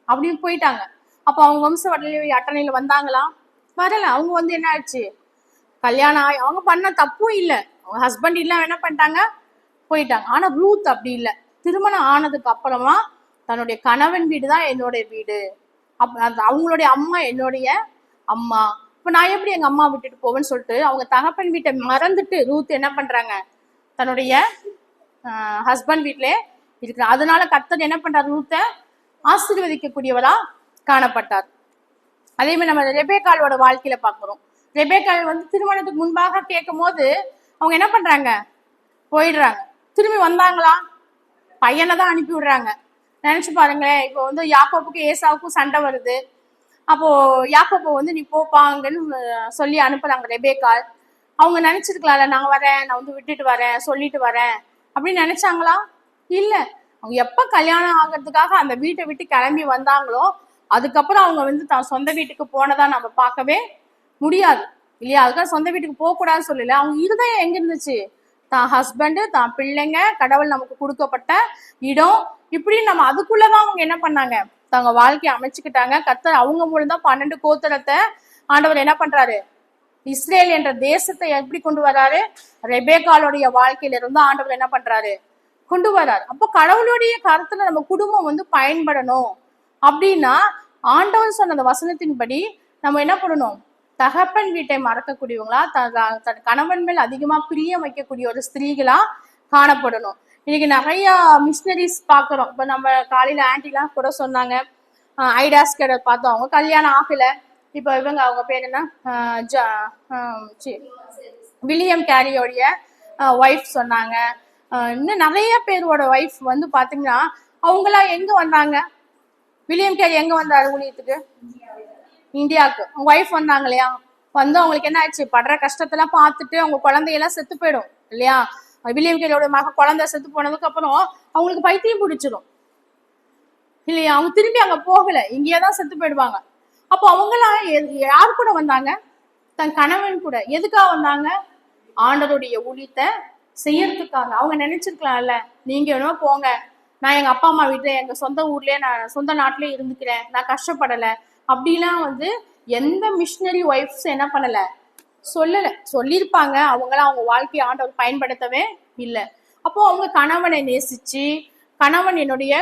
அப்படின்னு போயிட்டாங்க. அப்போ அவங்க வம்ச வரலாறு அட்டணையில வந்தாங்களா? வரல. அவங்க வந்து என்ன ஆச்சு, கல்யாணம் ஆகி அவங்க பண்ண தப்பும் இல்லை, அவங்க ஹஸ்பண்ட் இல்ல என்ன பண்ணிட்டாங்க, போயிட்டாங்க. ஆனா ரூத் அப்படி இல்லை. திருமணம் ஆனதுக்கு அப்புறமா தன்னுடைய கணவன் வீடு தான் என்னுடைய வீடு, அவங்களுடைய அம்மா என்னுடைய அம்மா, இப்ப நான் எப்படி எங்க அம்மா விட்டுட்டு போவேன்னு சொல்லிட்டு அவங்க தகப்பன் வீட்டை மறந்துட்டு ரூத் என்ன பண்றாங்க, தன்னுடைய ஹஸ்பண்ட் வீட்டிலே இருக்கிற. அதனால கர்த்தர் என்ன பண்றாரு, ரூத்தை ஆசீர்வதிக்கக்கூடியவரா காணப்பட்டார். அதே மாதிரி நம்ம ரெபேக்காலோட வாழ்க்கையில பாக்குறோம். ரெபேக்கால் வந்து திருமணத்துக்கு முன்பாக கேட்கும் போது அவங்க என்ன பண்றாங்க, போயிடுறாங்க. திரும்பி வந்தாங்களா, பையனை தான் அனுப்பி விடுறாங்க. நினைச்சு பாருங்களேன், இப்போ வந்து யாக்கோப்புக்கும் ஏசாவுக்கும் சண்டை வருது. அப்போ யாக்கோப்பை வந்து நீ போப்பாங்கன்னு சொல்லி அனுப்புறாங்க ரெபேக்கால். அவங்க நினைச்சிருக்கலாம்ல, நான் வரேன், நான் வந்து விட்டுட்டு வரேன், சொல்லிட்டு வரேன் அப்படின்னு நினைச்சாங்களா? இல்ல. அவங்க எப்ப கல்யாணம் ஆகிறதுக்காக அந்த வீட்டை விட்டு கிளம்பி வந்தாங்களோ அதுக்கப்புறம் அவங்க வந்து தான் சொந்த வீட்டுக்கு போனதா நம்ம பார்க்கவே முடியாது இல்லையா? அதுக்காக சொந்த வீட்டுக்கு போக கூடாதுன்னு சொல்லல. அவங்க இருதயம் எங்க இருந்துச்சு, தான் ஹஸ்பண்டு, தான் பிள்ளைங்க, கடவுள் நமக்கு கொடுக்கப்பட்ட இடம், இப்படின்னு நம்ம அதுக்குள்ளதான் அவங்க என்ன பண்ணாங்க, தங்க வாழ்க்கையை அமைச்சுக்கிட்டாங்க. கர்த்தர் அவங்க மூலம் தான் 12 கோத்திரத்தை ஆண்டவர் என்ன பண்றாரு, இஸ்ரேல் என்ற தேசத்தை எப்படி கொண்டு வராரு, ரெபேக்காலுடைய வாழ்க்கையில இருந்து ஆண்டவர் என்ன பண்றாரு, கொண்டு வராரு. அப்போ கடவுளுடைய கருத்துல நம்ம குடும்பம் வந்து பயன்படணும் அப்படின்னா ஆண்டவர் சொன்ன அந்த வசனத்தின்படி நம்ம என்ன பண்ணணும், தகப்பன் வீட்டை மறக்கக்கூடியவங்களா, தன் கணவன் மேல் அதிகமா பிரியம் வைக்கக்கூடிய ஒரு ஸ்திரீகளா காணப்படணும். இன்னைக்கு நிறைய மிஷினரிஸ் பாக்குறோம். இப்ப நம்ம காலையில ஆன்டிலாம் கூட சொன்னாங்க, ஐடாஸ் கேடர் பார்த்தோம், அவங்க கல்யாணம் ஆகல. இப்ப இவங்க அவங்க பேர் என்ன, வில்லியம் கேரியோடைய ஒய்ஃப் சொன்னாங்க. இன்னும் நிறைய பேரோட ஒய்ஃப் வந்து பாத்தீங்கன்னா அவங்களா எங்க வந்தாங்க, வில்லியம் கேரி எங்க வந்தாரு ஊழியத்துக்கு, இந்தியாவுக்கு. அவங்க ஒய்ஃப் வந்தாங்க இல்லையா, வந்து அவங்களுக்கு என்ன ஆச்சு, படுற கஷ்டத்தெல்லாம் பார்த்துட்டு அவங்க குழந்தையெல்லாம் செத்து போயிடும் இல்லையா? வில்லியம் கேரியோட குழந்தை செத்து போனதுக்கு அப்புறம் அவங்களுக்கு பைத்தியம் பிடிச்சிடும் இல்லையா? அவங்க திரும்பி அங்க போகல, இங்கேயேதான் செத்து போயிடுவாங்க. அப்போ அவங்களாம் யார் கூட வந்தாங்க, தன் கணவன் கூட. எதுக்காக வந்தாங்க, ஆண்டவருடைய ஊழியத்தை செய்யறதுக்காக. அவங்க நினைச்சிருக்கலாம்ல, நீங்க வேணுமா போங்க, நான் எங்க அப்பா அம்மா வீட்டுல எங்க சொந்த ஊர்லயே நான் சொந்த நாட்டிலே இருந்துக்கிறேன், நான் கஷ்டப்படல அப்படிலாம் வந்து எந்த மிஷினரி ஒய்ஃப்ஸ் என்ன பண்ணல, சொல்லல. சொல்லியிருப்பாங்க, அவங்களாம் அவங்க வாழ்க்கையை ஆண்டவர் பயன்படுத்தவே இல்லை. அப்போ அவங்க கணவனை நேசிச்சு, கணவன் என்னுடைய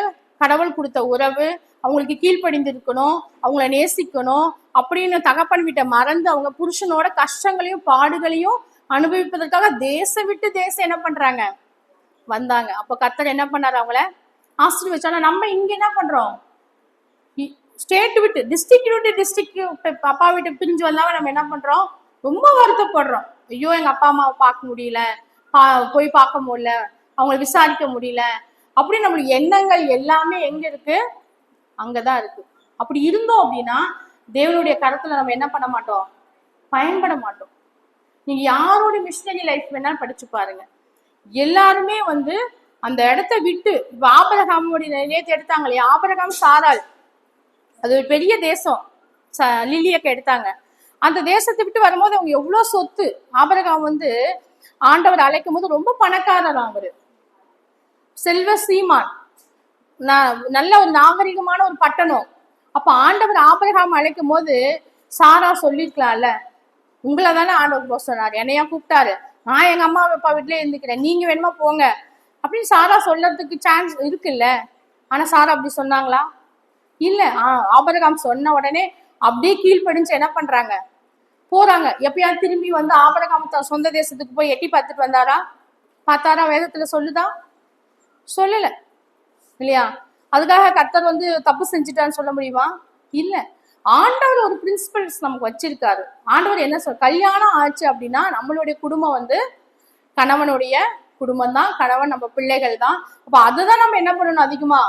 கடவுள் கொடுத்த உறவு, அவங்களுக்கு கீழ்ப்படிந்து இருக்கணும், அவங்கள நேசிக்கணும் அப்படின்னு தகப்பன் வீட்டை மறந்து அவங்க புருஷனோட கஷ்டங்களையும் பாடுகளையும் அனுபவிப்பதற்காக தேசம் விட்டு தேசம் என்ன பண்றாங்க, வந்தாங்க. அப்போ கர்த்தர் என்ன பண்ணாரு, அவங்கள ஆசீர்வதிச்சாலும் நம்ம இங்க என்ன பண்றோம், ஸ்டேட் விட்டு டிஸ்ட்ரிக்ட் அப்பா வீட்டு பிரிஞ்சு வந்தாலும் நம்ம என்ன பண்றோம், ரொம்ப வருத்தப்படுறோம். ஐயோ எங்க அப்பா அம்மாவை பார்க்க முடியல, போய் பார்க்க முடியல, அவங்களை விசாரிக்க முடியல அப்படின்னு நம்மளுக்கு எண்ணங்கள் எல்லாமே எங்க இருக்கு, அங்கதான் இருக்கு. அப்படி இருந்தோம் அப்படின்னா தேவனுடைய கருத்துல நம்ம என்ன பண்ண மாட்டோம், பயன்பட மாட்டோம். நீங்க யாரோட மிஷினரி லைஃப் வேணாலும் படிச்சு பாருங்க, எல்லாருமே வந்து அந்த இடத்த விட்டு, இப்ப ஆபிரகாமுடைய நேற்று எடுத்தாங்க இல்லையா, ஆபிரகாம் சாராள், அது ஒரு பெரிய தேசம், லில்லியக்க எடுத்தாங்க. அந்த தேசத்தை விட்டு வரும்போது அவங்க எவ்வளவு சொத்து. ஆபிரகாம் வந்து ஆண்டவர் அழைக்கும் போது ரொம்ப பணக்காரர், அவரு செல்வ சீமான், நல்ல ஒரு நாகரிகமான ஒரு பட்டணம். அப்ப ஆண்டவர் ஆபிரகாம் அழைக்கும் போது சாரா சொல்லிருக்கலாம்ல, உங்களை தானே ஆண்டவர் போக சொன்னாரு, என்னையா கூப்பிட்டாரு, நான் எங்க அம்மா அப்பா வீட்லயே இருந்துக்கிறேன், நீங்க வேணுமா போங்க அப்படின்னு சாரா சொல்றதுக்கு சான்ஸ் இருக்குல்ல. ஆனா சாரா அப்படி சொன்னாங்களா, இல்ல. ஆபிரகாம் சொன்ன உடனே அப்படியே கீழ்ப்படிஞ்சு என்ன பண்றாங்க, போறாங்க. எப்பயாவது திரும்பி வந்து ஆபிரகாம் சொந்த தேசத்துக்கு போய் எட்டி பார்த்துட்டு வந்தாரா, பார்த்தாரா, வேதத்துல சொல்லுதா, சொல்லல இல்லையா. அதுக்காக கர்த்தர் வந்து தப்பு செஞ்சுட்டான்னு சொல்ல முடியுமா, இல்ல. ஆண்டவர் ஒரு பிரின்சிபல்ஸ் நமக்கு வச்சிருக்காரு. ஆண்டவர் என்ன கல்யாணம் ஆச்சு அப்படின்னா நம்மளுடைய குடும்பம் வந்து கணவனுடைய குடும்பம் தான், கணவன் நம்ம பிள்ளைகள் தான். அப்ப அதுதான் நம்ம என்ன பண்ணணும், அதிகமா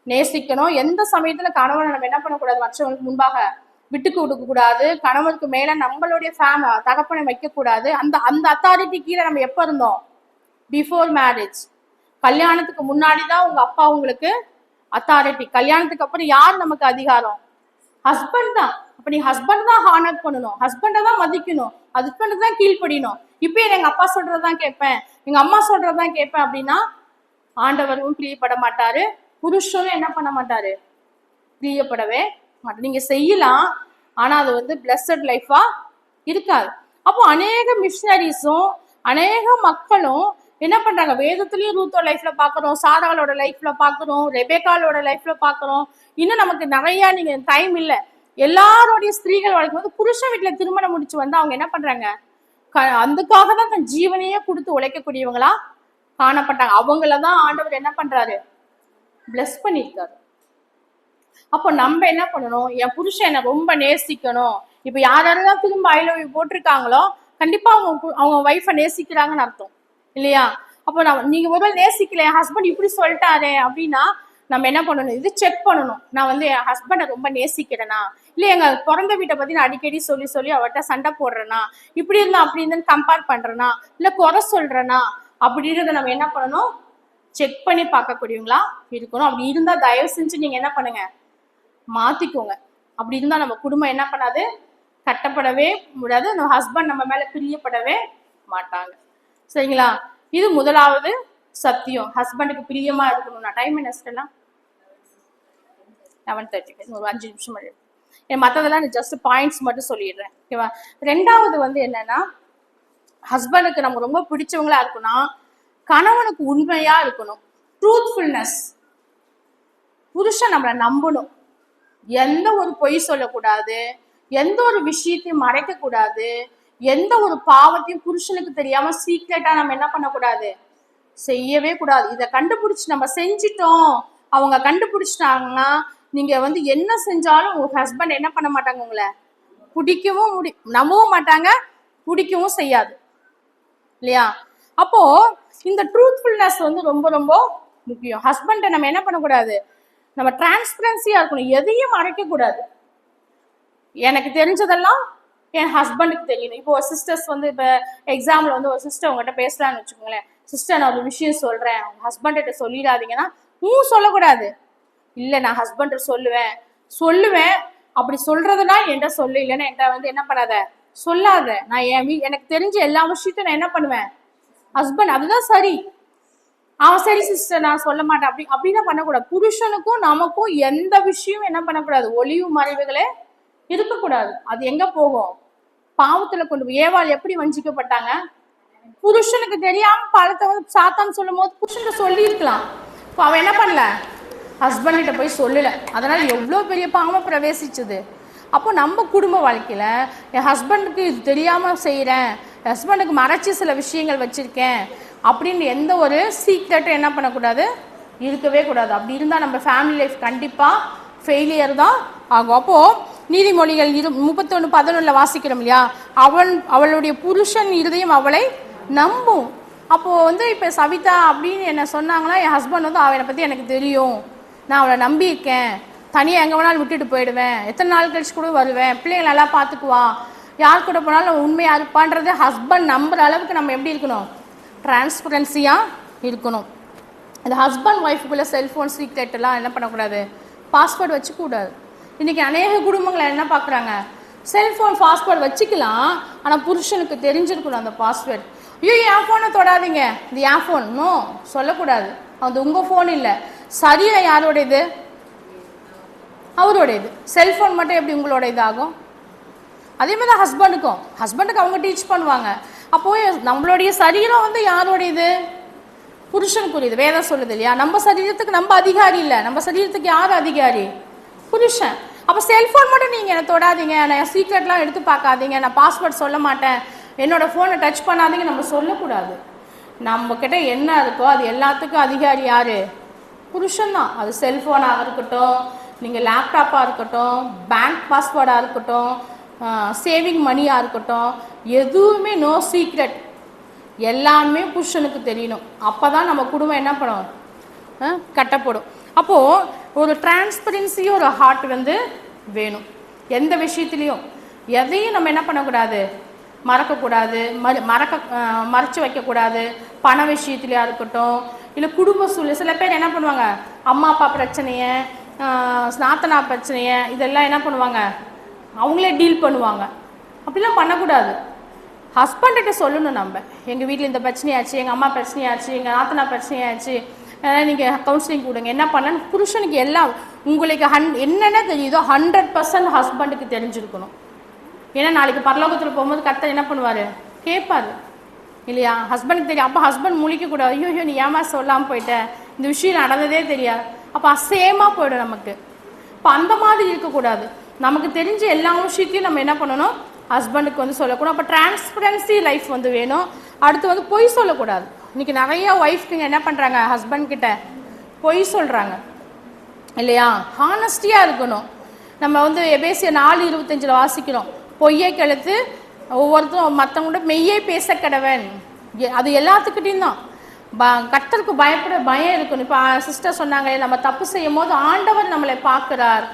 நேசிக்கணும். எந்த சமயத்துல கணவனை நம்ம என்ன பண்ணக்கூடாது, மற்றவங்களுக்கு முன்பாக விட்டு கொடுக்க கூடாது. கணவனுக்கு மேல நம்மளுடைய தகப்பனை வைக்க கூடாது. அந்த அந்த அத்தாரிட்டி கீழே நம்ம எப்ப இருந்தோம், பிஃபோர் மேரேஜ். கல்யாணத்துக்கு முன்னாடிதான் உங்க அப்பா உங்களுக்கு அத்தாரிட்டி, கல்யாணத்துக்கு அப்புறம் யார் நமக்கு அதிகாரம், ஹஸ்பண்ட் தான். அப்ப நீ ஹஸ்பண்ட் தான் ஹானர் பண்ணணும், ஹஸ்பண்டை தான் மதிக்கணும், ஹஸ்பண்டுக்கு தான் கீழ்ப்படியணும். இப்ப எங்க அப்பா சொல்றதுதான் கேட்பேன், எங்க அம்மா சொல்றதுதான் கேட்பேன் அப்படின்னா ஆண்டவரும் பிரியப்பட மாட்டாரு, புருஷனும் என்ன பண்ண மாட்டாரு, பிரியப்படவே மாட்டாரு. நீங்க செய்யலாம், ஆனா அது வந்து பிளஸட் லைஃபா இருக்காது. அப்போ அநேக மிஷனரிஸும் அநேக மக்களும் என்ன பண்றாங்க, வேதத்திலயும் ரூத்தோ லைஃப்ல பாக்குறோம், சாராளோட லைஃப்ல பாக்குறோம், ரெபேக்காலோட லைஃப்ல பாக்குறோம். இன்னும் நமக்கு நிறைய நீங்க டைம் இல்லை, எல்லாரோடைய ஸ்திரீகள் வழக்கும் போது புருஷன் வீட்டுல திருமணம் முடிச்சு வந்து அவங்க என்ன பண்றாங்க, அதுக்காக தான் தன் ஜீவனையே கொடுத்து உழைக்கக்கூடியவங்களா காணப்பட்டாங்க. அவங்களதான் ஆண்டவர் என்ன பண்றாரு, பிளஸ் பண்ணியிருக்காரு. அப்போ நம்ம என்ன பண்ணணும், என் புருஷன் என்னை ரொம்ப நேசிக்கணும். இப்ப யாரெல்லாம் திரும்ப ஐ லவ் யூ போட்டிருக்காங்களோ கண்டிப்பா அவங்க ஒய்ஃபை நேசிக்கிறாங்கன்னு அர்த்தம் இல்லையா. அப்போ நீங்க ஒருவேளை நேசிக்கல, என் ஹஸ்பண்ட் இப்படி சொல்லிட்டாரே அப்படின்னா நம்ம என்ன பண்ணணும், இது செக் பண்ணணும். நான் வந்து என் ஹஸ்பண்டை ரொம்ப நேசிக்கிறேனா, இல்லை எங்க பிறந்த வீட்டை பத்தி நான் அடிக்கடி சொல்லி சொல்லி அவர்கிட்ட சண்டை போடுறேனா, இப்படி இருந்தா அப்படி இருந்தாலும் கம்பேர் பண்றேனா, இல்லை குறை சொல்றேனா அப்படின்றத நம்ம என்ன பண்ணணும், செக் பண்ணி பார்க்கக்கூடியவங்களா இருக்கணும். அப்படி இருந்தா தயவு செஞ்சு நீங்க என்ன பண்ணுங்க, மாத்திக்கோங்க. அப்படி இருந்தா நம்ம குடும்பம் என்ன பண்ணாது, கட்டப்படவே முடியாது, நம்ம ஹஸ்பண்ட் நம்ம மேல பிரியப்படவே மாட்டாங்க. சரிங்களா. இது முதலாவது சத்தியம், ஹஸ்பண்டுக்கு பிரியமா இருக்கணும். நான் டைம் என்ன 11:30, ஒரு 5 நிமிஷம் மற்றதெல்லாம் ஜஸ்ட் பாயிண்ட்ஸ் மட்டும் சொல்லிடுறேன், ஓகேவா. ரெண்டாவது வந்து என்னன்னா, ஹஸ்பண்டுக்கு நம்ம ரொம்ப பிடிச்சவங்களா இருக்கணும்னா கணவனுக்கு உண்மையா இருக்கணும், ட்ரூத்ஃபுல்னஸ். புருஷன் நம்மளை நம்பணும், எந்த ஒரு பொய் சொல்லக்கூடாது, எந்த ஒரு விஷயத்தையும் மறைக்க கூடாது, எந்த ஒரு பாவத்தையும் புருஷனுக்கு தெரியாம சீக்ரெட்டா நம்ம என்ன பண்ணக்கூடாது, செய்யவே கூடாது. இதை கண்டுபிடிச்சு நம்ம செஞ்சிட்டோம், அவங்க கண்டுபிடிச்சிட்டாங்கன்னா நீங்க வந்து என்ன செஞ்சாலும் உங்க ஹஸ்பண்ட் என்ன பண்ண மாட்டாங்க, உங்களை பிடிக்கவும் நம்பவும் மாட்டாங்க, பிடிக்கவும் செய்யாது இல்லையா. அப்போ இந்த ட்ரூத்ஃபுல்னஸ் வந்து ரொம்ப ரொம்ப முக்கியம். ஹஸ்பண்டை நம்ம என்ன பண்ணக்கூடாது, நம்ம டிரான்ஸ்பரன்சியா இருக்கணும், எதையும் மறைக்க கூடாது. எனக்கு தெரிஞ்சதெல்லாம் என் ஹஸ்பண்டுக்கு தெரியணும். இப்போ ஒரு சிஸ்டர்ஸ் வந்து இப்போ எக்ஸாம்பிள் வந்து ஒரு சிஸ்டர் உங்ககிட்ட பேசுறான்னு வச்சுக்கோங்களேன், சிஸ்டர் நான் ஒரு விஷயம் சொல்றேன், அவங்க ஹஸ்பண்ட சொல்லிடாதீங்கன்னா சொல்லக்கூடாது. இல்லை நான் ஹஸ்பண்ட் சொல்லுவேன், அப்படி சொல்றதுனா என்கிட்ட சொல்லு, இல்லைன்னா என்கிட்ட வந்து என்ன பண்ணாத சொல்லாத. நான் எனக்கு தெரிஞ்ச எல்லா விஷயத்தையும் நான் என்ன பண்ணுவேன், ஹஸ்பண்ட் அதுதான் சரி, அவன் சரி சிஸ்டர் நான் சொல்ல மாட்டேன் அப்படின்னா பண்ணக்கூடாது. புருஷனுக்கும் நமக்கும் எந்த விஷயம் என்ன பண்ணக்கூடாது, ஒளிவு மறைவுகளே இருக்கக்கூடாது. அது எங்க போகும், பாவத்துல கொண்டு போய். ஏவாள் எப்படி வஞ்சிக்கப்பட்டாங்க, புருஷனுக்கு தெரியாம பழத்தை வந்து சாத்தான்னு சொல்லும் போது புருஷன் சொல்லி இருக்கலாம். இப்போ அவன் என்ன பண்ணல, ஹஸ்பண்ட் கிட்ட போய் சொல்லல. அதனால எவ்வளவு பெரிய பாவம் பிரவேசிச்சது. அப்போ நம்ம குடும்ப வாழ்க்கையில என் ஹஸ்பண்டுக்கு இது தெரியாம செய்யறேன், ஹஸ்பண்டுக்கு மறைச்சி சில விஷயங்கள் வச்சிருக்கேன் அப்படின்னு எந்த ஒரு சீக்ரெட்டும் என்ன பண்ணக்கூடாது, இருக்கவே கூடாது. அப்படி இருந்தா நம்ம ஃபேமிலி லைஃப் கண்டிப்பா ஃபெயிலியர் தான் ஆகும். அப்போ நீதிமொழிகள் 31:11 வாசிக்கிறோம் இல்லையா, அவளுடைய புருஷன் இருதயம் அவளை நம்பும். அப்போ வந்து இப்ப சவிதா அப்படின்னு என்ன சொன்னாங்கன்னா, என் ஹஸ்பண்ட் வந்து அவனை பத்தி எனக்கு தெரியும், நான் அவளை நம்பியிருக்கேன், தனியாக எங்கே வேணாலும் விட்டுட்டு போயிடுவேன், எத்தனை நாள் கழிச்சு கூட வருவேன், பிள்ளைங்க நல்லா பார்த்துக்குவான், யார் கூட போனாலும் உண்மையாக இருப்பான்றது ஹஸ்பண்ட் நம்புற அளவுக்கு நம்ம எப்படி இருக்கணும், டிரான்ஸ்பரன்சியாக இருக்கணும். இந்த ஹஸ்பண்ட் ஒய்ஃபுக்குள்ள செல்ஃபோன் சீக்ரெட் எல்லாம் என்ன பண்ணக்கூடாது, பாஸ்வேர்டு வச்சுக்கூடாது. இன்றைக்கி அநேக குடும்பங்களை என்ன பார்க்குறாங்க, செல்ஃபோன் பாஸ்வேர்டு வச்சுக்கலாம், ஆனால் புருஷனுக்கு தெரிஞ்சிருக்கணும் அந்த பாஸ்வேர்டு. ஐயோ என் ஃபோனை தொடாதீங்க, இது என் ஃபோன், நோ சொல்லக்கூடாது, அது உங்கள் ஃபோன் இல்லை. சரியா யாரோட இது, அவரோட இது. செல்ஃபோன் மட்டும் எப்படி உங்களோட இதாகும், அதே மாதிரி தான் ஹஸ்பண்டுக்கு அவங்க டீச் பண்ணுவாங்க. அப்போ நம்மளுடைய சரீரம் வந்து யாரோட இது, புருஷனுக்குரியது. வேதம் சொல்லுது இல்லையா, நம்ம சரீரத்துக்கு நம்ம அதிகாரி இல்லை, நம்ம சரீரத்துக்கு யார் அதிகாரி, புருஷன். அப்போ செல்ஃபோன் மட்டும் நீங்கள் என்னை தொடாதீங்க, நான் சீக்ரெட்லாம் எடுத்து பார்க்காதீங்க, நான் பாஸ்வேர்ட் சொல்ல மாட்டேன், என்னோட ஃபோனை டச் பண்ணாதீங்க நம்ம சொல்லக்கூடாது. நம்ம கிட்ட என்ன இருக்கோ அது எல்லாத்துக்கும் அதிகாரி யாரு, புருஷன் தான். அது செல்ஃபோனாக இருக்கட்டும், நீங்கள் லேப்டாப்பாக இருக்கட்டும், பேங்க் பாஸ்வேர்டாக இருக்கட்டும், சேவிங் மணியாக இருக்கட்டும், எதுவுமே நோ சீக்ரெட், எல்லாமே புருஷனுக்கு தெரியணும். அப்போ தான் நம்ம குடும்பம் என்ன பண்ணும், கட்டப்படும். அப்போது ஒரு டிரான்ஸ்பரன்சி, ஒரு ஹார்ட் வந்து வேணும். எந்த விஷயத்துலையும் எதையும் நம்ம என்ன பண்ணக்கூடாது, மறக்கக்கூடாது, மறைச்சு வைக்கக்கூடாது. பண விஷயத்துலையா இருக்கட்டும், இல்லை குடும்ப சூழ்நிலை. சில பேர் என்ன பண்ணுவாங்க, அம்மா அப்பா பிரச்சனையை, நாத்தனா பிரச்சனையை, இதெல்லாம் என்ன பண்ணுவாங்க, அவங்களே டீல் பண்ணுவாங்க. அப்படிலாம் பண்ணக்கூடாது. ஹஸ்பண்ட்கிட்ட சொல்லணும், நம்ம எங்கள் வீட்டில் இந்த பிரச்சனையாச்சு, எங்கள் அம்மா பிரச்சனையாச்சு, எங்கள் நாத்தனா பிரச்சனையாச்சு, நீங்கள் கவுன்சிலிங் கொடுங்க, என்ன பண்ணலான்னு. புருஷனுக்கு எல்லாம் உங்களுக்கு என்னென்ன தெரியுதோ 100% ஹஸ்பண்டுக்கு தெரிஞ்சிருக்கணும். ஏன்னா நாளைக்கு பரலோகத்தில் போகும்போது கர்த்தர் என்ன பண்ணுவார், கேட்பார் இல்லையா, ஹஸ்பண்டுக்கு தெரியும். அப்போ ஹஸ்பண்ட் முழிக்கக்கூடாது, ஐயோ நீ ஏமா சொல்லாமல் போயிட்ட, இந்த விஷயம் நடந்ததே தெரியாது, அப்போ அசேமாக போய்டும் நமக்கு. இப்போ அந்த மாதிரி இருக்கக்கூடாது. நமக்கு தெரிஞ்ச எல்லா விஷயத்தையும் நம்ம என்ன பண்ணணும், ஹஸ்பண்டுக்கு வந்து சொல்லக்கூடாது. அப்போ டிரான்ஸ்பரன்சி லைஃப் வந்து வேணும். அடுத்து வந்து பொய் சொல்லக்கூடாது. இன்னைக்கு நிறைய ஒய்ஃப்க்குங்க என்ன பண்ணுறாங்க, ஹஸ்பண்ட் கிட்ட பொய் சொல்கிறாங்க இல்லையா. ஹானஸ்டியாக இருக்கணும். நம்ம வந்து எபேசியர் 4:25 வாசிக்கிறோம், பொய்யை கெடுத்து ஒவ்வொருத்தரும் மற்றவங்களோட மெய்யை பேச கடவன். அது எல்லாத்துக்கிட்டையும் தான். கர்த்தருக்கு பயம் இருக்கணும். இப்போ சிஸ்டர் சொன்னாங்க, நம்ம தப்பு செய்யும் போது ஆண்டவர் நம்மளை பார்க்குறார்.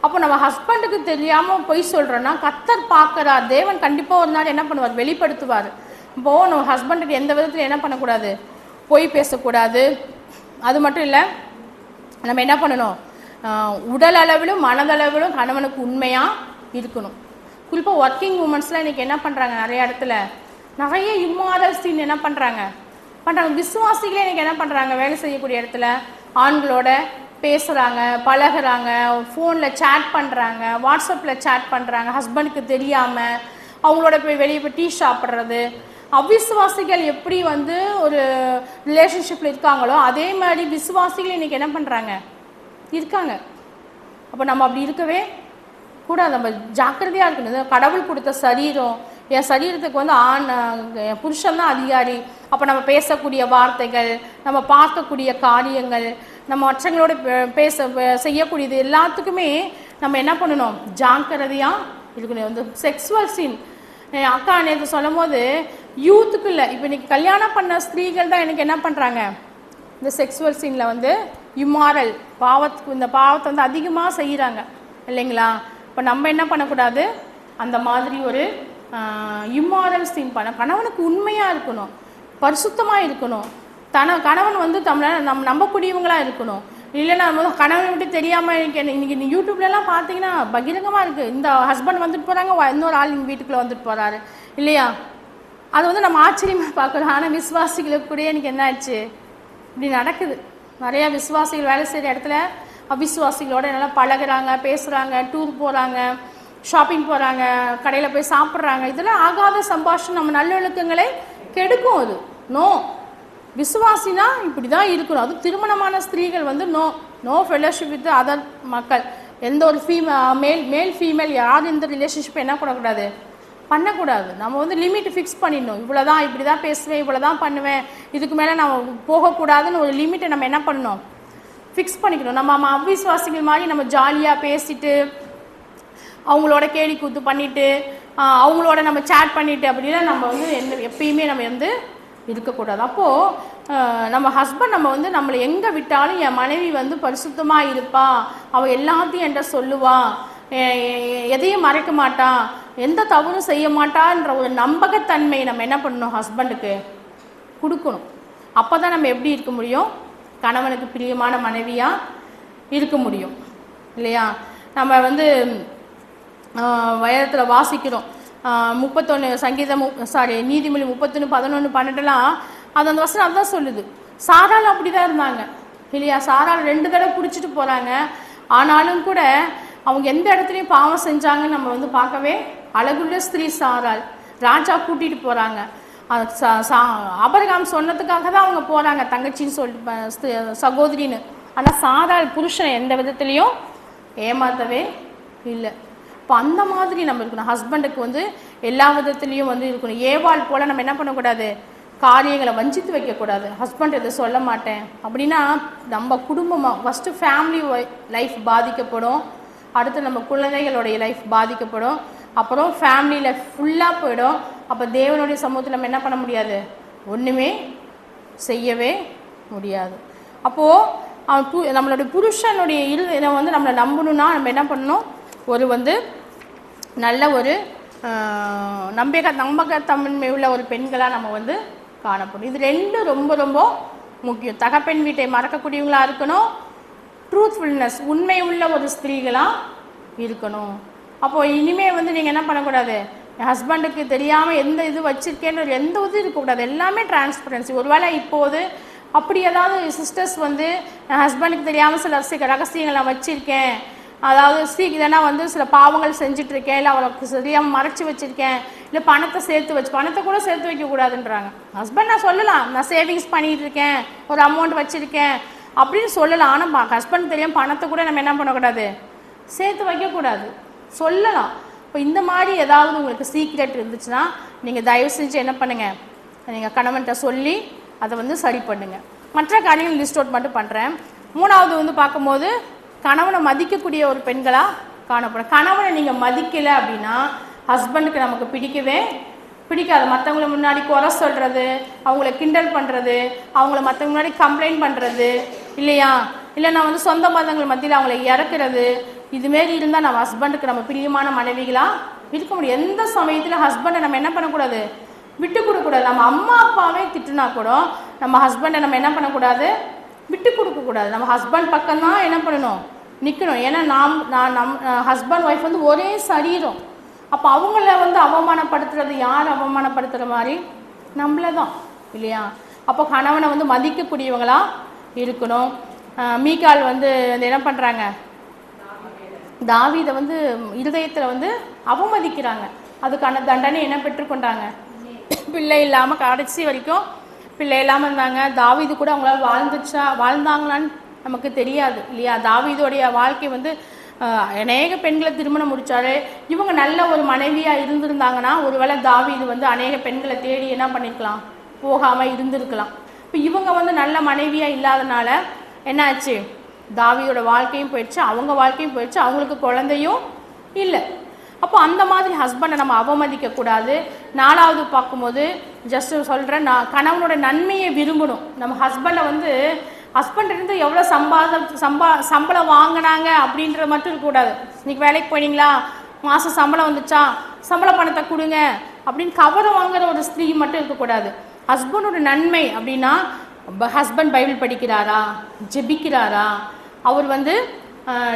அப்போ நம்ம ஹஸ்பண்டுக்கு தெரியாமல் பொய் சொல்கிறோன்னா கர்த்தர் பார்க்குறார். தேவன் கண்டிப்பாக ஒரு நாள் என்ன பண்ணுவார், வெளிப்படுத்துவார். இப்போது நம்ம ஹஸ்பண்டுக்கு எந்த விதத்தில் என்ன பண்ணக்கூடாது, பொய் பேசக்கூடாது. அது மட்டும் இல்லை, நம்ம என்ன பண்ணணும், உடல் அளவிலும் மனதளவிலும் கணவனுக்கு உண்மையாக இருக்கணும். குறிப்பாக ஒர்க்கிங் உமன்ஸ்லாம் இன்றைக்கி என்ன பண்ணுறாங்க, நிறைய இடத்துல நிறைய இம்மாரல் சீன் என்ன பண்ணுறாங்க. விசுவாசிகளே இன்றைக்கி என்ன பண்ணுறாங்க, வேலை செய்யக்கூடிய இடத்துல ஆண்களோட பேசுகிறாங்க, பழகுறாங்க, ஃபோனில் சேட் பண்ணுறாங்க, வாட்ஸ்அப்பில் சேட் பண்ணுறாங்க, ஹஸ்பண்டுக்கு தெரியாமல் அவங்களோட போய் வெளியே போய் டீ சாப்பிட்றது. அவிசுவாசிகள் எப்படி வந்து ஒரு ரிலேஷன்ஷிப்பில் இருக்காங்களோ அதே மாதிரி விசுவாசிகள் இன்றைக்கி என்ன பண்ணுறாங்க, இருக்காங்க. அப்போ நம்ம அப்படி இருக்கவே கூடாது. நம்ம ஜாக்கிரதையாக இருக்கணும். கடவுள் கொடுத்த சரீரம், என் சரீரத்துக்கு வந்து புருஷன் தான் அதிகாரி. அப்போ நம்ம பேசக்கூடிய வார்த்தைகள், நம்ம பார்க்கக்கூடிய காரியங்கள், நம்ம மற்றவங்களோட செய்யக்கூடியது எல்லாத்துக்குமே நம்ம என்ன பண்ணணும், ஜாக்கிரதையாக இருக்கணும். வந்து செக்ஸுவல் சீன் அக்கா நேற்று சொல்லும் போது யூத்துக்கு இல்லை, இப்போ இன்றைக்கி கல்யாணம் பண்ண ஸ்திரீகள் தான் எனக்கு என்ன பண்ணுறாங்க, இந்த செக்ஸுவல் சீனில் வந்து இம்மாரல் இந்த பாவத்தை வந்து அதிகமாக செய்கிறாங்க இல்லைங்களா. இப்போ நம்ம என்ன பண்ணக்கூடாது, அந்த மாதிரி ஒரு இம்மாரல் சீன் பண்ண. கணவனுக்கு உண்மையாக இருக்கணும், பரிசுத்தமாக இருக்கணும். கணவன் வந்து நம்ம நம்பக்கூடியவங்களாக இருக்கணும். இல்லைன்னா கணவனை விட்டு தெரியாமல் இன்னைக்கு யூடியூப்லலாம் பார்த்தீங்கன்னா பகிரங்கமாக இருக்குது. இந்த ஹஸ்பண்ட் வந்துட்டு போகிறாங்க, இன்னொரு ஆள் எங்கள் வீட்டுக்குள்ளே வந்துட்டு போகிறாரு இல்லையா? அது வந்து நம்ம ஆச்சரியமாக பார்க்கலாம். ஆனால் விசுவாசிகளுக்கு கூட எனக்கு என்ன ஆச்சு, இப்படி நடக்குது. நிறையா விசுவாசிகள் வேலை செய்கிற இடத்துல அவிசுவாசிகளோட நல்லா பழகுறாங்க, பேசுகிறாங்க, டூர் போகிறாங்க, ஷாப்பிங் போகிறாங்க, கடையில் போய் சாப்பிட்றாங்க. இதெல்லாம் ஆகாத சம்பாஷணம் நம்ம நல்லொழுக்கங்களை கெடுக்கும். அது நோ. விசுவாசினா இப்படி தான் இருக்கணும். அது திருமணமான ஸ்திரீகள் வந்து no no fellowship with other மக்கள். எந்த ஒரு மேல் ஃபீமேல் யார் இந்த ரிலேஷன்ஷிப் என்ன பண்ணக்கூடாது, பண்ணக்கூடாது. நம்ம வந்து லிமிட் ஃபிக்ஸ் பண்ணிடணும். இவ்வளோ தான், இப்படி தான் பேசுவேன், இவ்வளோ தான் பண்ணுவேன், இதுக்கு மேலே நம்ம போகக்கூடாதுன்னு ஒரு லிமிட்டை நம்ம என்ன பண்ணணும், ஃபிக்ஸ் பண்ணிக்கணும். நம்ம அவிசுவாசிகள் மாதிரி நம்ம ஜாலியாக பேசிட்டு அவங்களோட கேலி கூத்து பண்ணிவிட்டு அவங்களோட நம்ம சேட் பண்ணிவிட்டு அப்படின்னா நம்ம வந்து எப்பயுமே நம்ம வந்து இருக்கக்கூடாது. அப்போது நம்ம ஹஸ்பண்ட் நம்ம வந்து நம்மளை எங்கே விட்டாலும் என் மனைவி வந்து பரிசுத்தமாக இருப்பா, அவள் எல்லாத்தையும் என்கிட்ட சொல்லுவா, எதையும் மறைக்க மாட்டா, எந்த தவறும் செய்ய மாட்டான்ற ஒரு நம்பகத்தன்மை நம்ம என்ன பண்ணணும், ஹஸ்பண்டுக்கு கொடுக்கணும். அப்போ தான் நம்ம எப்படி இருக்க முடியும், கணவனுக்கு பிரியமான மனைவியாக இருக்க முடியும் இல்லையா? நம்ம வந்து வேதத்தில் வாசிக்கிறோம் 31 சங்கீதம் நீதிமொழி 31, 11, 12 அது அந்த வசனம் அதுதான் சொல்லுது. சாராள் அப்படி தான் இருந்தாங்க இல்லையா? சாராள் 2 தடவை பிடிச்சிட்டு போகிறாங்க. ஆனாலும் கூட அவங்க எந்த இடத்துலையும் பாவம் செஞ்சாங்கன்னு நம்ம வந்து பார்க்கவே. அழகுள்ள ஸ்திரீ சாராள், ராஜா கூட்டிகிட்டு போகிறாங்க. ஆபிரகாம் சொன்னதுக்காக தான் அவங்க போகிறாங்க, தங்கச்சின்னு சொல்லிட்டு சகோதரின்னு. ஆனால் சாராள் புருஷனை எந்த விதத்துலேயும் ஏமாற்றவே இல்லை. இப்போ அந்த மாதிரி நம்ம இருக்கணும். ஹஸ்பண்டுக்கு வந்து எல்லா விதத்துலேயும் வந்து இருக்கணும். ஏவாள் போல் நம்ம என்ன பண்ணக்கூடாது, காரியங்களை வஞ்சித்து வைக்கக்கூடாது. ஹஸ்பண்ட் எதை சொல்ல மாட்டேன் அப்படின்னா நம்ம குடும்பமாக ஃபஸ்ட்டு ஃபேமிலி லைஃப் பாதிக்கப்படும், அடுத்து நம்ம குழந்தைகளுடைய லைஃப் பாதிக்கப்படும், அப்புறம் ஃபேமிலி லைஃப் ஃபுல்லாக போயிடும். அப்போ தேவனுடைய சமூகத்தில் நம்ம என்ன பண்ண முடியாது, ஒன்றுமே செய்யவே முடியாது. அப்போது நம்மளுடைய புருஷனுடைய இதை வந்து நம்மளை நம்பணுன்னா நம்ம என்ன பண்ணணும், ஒரு வந்து நல்ல ஒரு நம்பகத்தன்மை உள்ள ஒரு பெண்களாக நம்ம வந்து காணப்படும். இது 2 ரொம்ப ரொம்ப முக்கியம். தகப்பெண் வீட்டை மறக்கக்கூடியவங்களாக இருக்கணும், ட்ரூத்ஃபுல்னஸ் உண்மை உள்ள ஒரு ஸ்திரீகளாக இருக்கணும். அப்போது இனிமேல் வந்து நீங்கள் என்ன பண்ணக்கூடாது, என் ஹஸ்பண்டுக்கு தெரியாமல் எந்த இது வச்சுருக்கேன்னு எந்த இது இருக்கக்கூடாது, எல்லாமே டிரான்ஸ்பரன்சி. ஒருவேளை இப்போது அப்படி ஏதாவது சிஸ்டர்ஸ் வந்து என் ஹஸ்பண்டுக்கு தெரியாமல் சில ரகசியங்களை நான் வச்சுருக்கேன், அதாவது இதனா வந்து சில பாவங்கள் செஞ்சிட்ருக்கேன், இல்லை அவளுக்கு சரியாமல் மறைச்சி வச்சுருக்கேன், இல்லை பணத்தை கூட சேர்த்து வைக்கக்கூடாதுன்றாங்க. ஹஸ்பண்ட் நான் சொல்லலாம், நான் சேவிங்ஸ் பண்ணிகிட்டு இருக்கேன், ஒரு அமௌண்ட் வச்சுருக்கேன் அப்படின்னு சொல்லலாம். ஆனால் ஹஸ்பண்ட் தெரியாமல் பணத்தை கூட நம்ம என்ன பண்ணக்கூடாது, சேர்த்து வைக்கக்கூடாது, சொல்லலாம். இப்போ இந்த மாதிரி ஏதாவது உங்களுக்கு சீக்ரெட் இருந்துச்சுன்னா நீங்கள் தயவு செஞ்சு என்ன பண்ணுங்கள், நீங்கள் கணவன்கிட்ட சொல்லி அதை வந்து சரி பண்ணுங்கள். மற்ற காரியங்கள் லிஸ்ட் அவுட் மட்டும் பண்ணுறேன். 3வது வந்து பார்க்கும்போது கணவனை மதிக்கக்கூடிய ஒரு பெண்களாக காணப்படும். கணவனை நீங்கள் மதிக்கலை அப்படின்னா ஹஸ்பண்டுக்கு நமக்கு பிடிக்காது. மற்றவங்கள முன்னாடி குறை சொல்கிறது, அவங்கள கிண்டல் பண்ணுறது, அவங்கள மற்றவங்க முன்னாடி கம்ப்ளைண்ட் பண்ணுறது இல்லையா, இல்லை நான் வந்து சொந்த பந்தங்கள் மத்தியில் அவங்கள இறக்குறது, இதுமாரி இருந்தால் நம்ம ஹஸ்பண்டுக்கு நம்ம பிரியமான மனைவிகளாக இருக்க முடியும். எந்த சமயத்தில் ஹஸ்பண்டை நம்ம என்ன பண்ணக்கூடாது, விட்டு கொடுக்கக்கூடாது. நம்ம அம்மா அப்பாவே திட்டுனா கூட நம்ம ஹஸ்பண்டை நம்ம என்ன பண்ணக்கூடாது, விட்டு கொடுக்கக்கூடாது. நம்ம ஹஸ்பண்ட் பக்கம்தான் என்ன பண்ணணும், நிற்கணும். ஏன்னா நம் ஹஸ்பண்ட் ஒய்ஃப் வந்து ஒரே சரீரம். அப்போ அவங்கள வந்து அவமானப்படுத்துறது யார் அவமானப்படுத்துகிற மாதிரி, நம்மளே தான் இல்லையா? அப்போ கணவனை வந்து மதிக்கக்கூடியவங்களாக இருக்கணும். மீகால் வந்து என்ன பண்ணுறாங்க, தாவீதை வந்து இருதயத்தில் வந்து அவமதிக்கிறாங்க. அதுக்கான தண்டனை என்ன பெற்றுக்கொண்டாங்க, பிள்ளை இல்லாமல் கடைசி வரைக்கும் பிள்ளை இல்லாமல் இருந்தாங்க. தாவீது கூட அவங்களால வாழ்ந்தாங்களான்னு நமக்கு தெரியாது இல்லையா? தாவீதோடைய வாழ்க்கை வந்து அநேக பெண்களை திருமணம் முடித்தாரு. இவங்க நல்ல ஒரு மனைவியாக இருந்திருந்தாங்கன்னா ஒருவேளை தாவீது வந்து அநேக பெண்களை தேடி என்ன பண்ணிக்கலாம், போகாமல் இருந்திருக்கலாம். இப்போ இவங்க வந்து நல்ல மனைவியாக இல்லாதனால என்னாச்சு, தாவீதோட வாழ்க்கையும் போயிடுச்சு, அவங்க வாழ்க்கையும் போயிடுச்சு, அவங்களுக்கு குழந்தையும் இல்லை. அப்போ அந்த மாதிரி ஹஸ்பண்டை நம்ம அவமதிக்கக்கூடாது. 4வது பார்க்கும்போது ஜஸ்ட் சொல்கிறேன், நான் கணவனோட நன்மையை விரும்பணும். நம்ம ஹஸ்பண்டை வந்து ஹஸ்பண்ட் இருந்து எவ்வளோ சம்பளம் வாங்கினாங்க அப்படின்ற மட்டும் இருக்கக்கூடாது. இன்றைக்கி வேலைக்கு போனீங்களா, மாதம் சம்பளம் வந்துச்சா, சம்பள பணத்தை கொடுங்க அப்படின்னு கவரை வாங்குற ஒரு ஸ்திரீ மட்டும் இருக்கக்கூடாது. ஹஸ்பண்டோட நன்மை அப்படின்னா ஹஸ்பண்ட் பைபிள் படிக்கிறாரா, ஜெபிக்கிறாரா, அவர் வந்து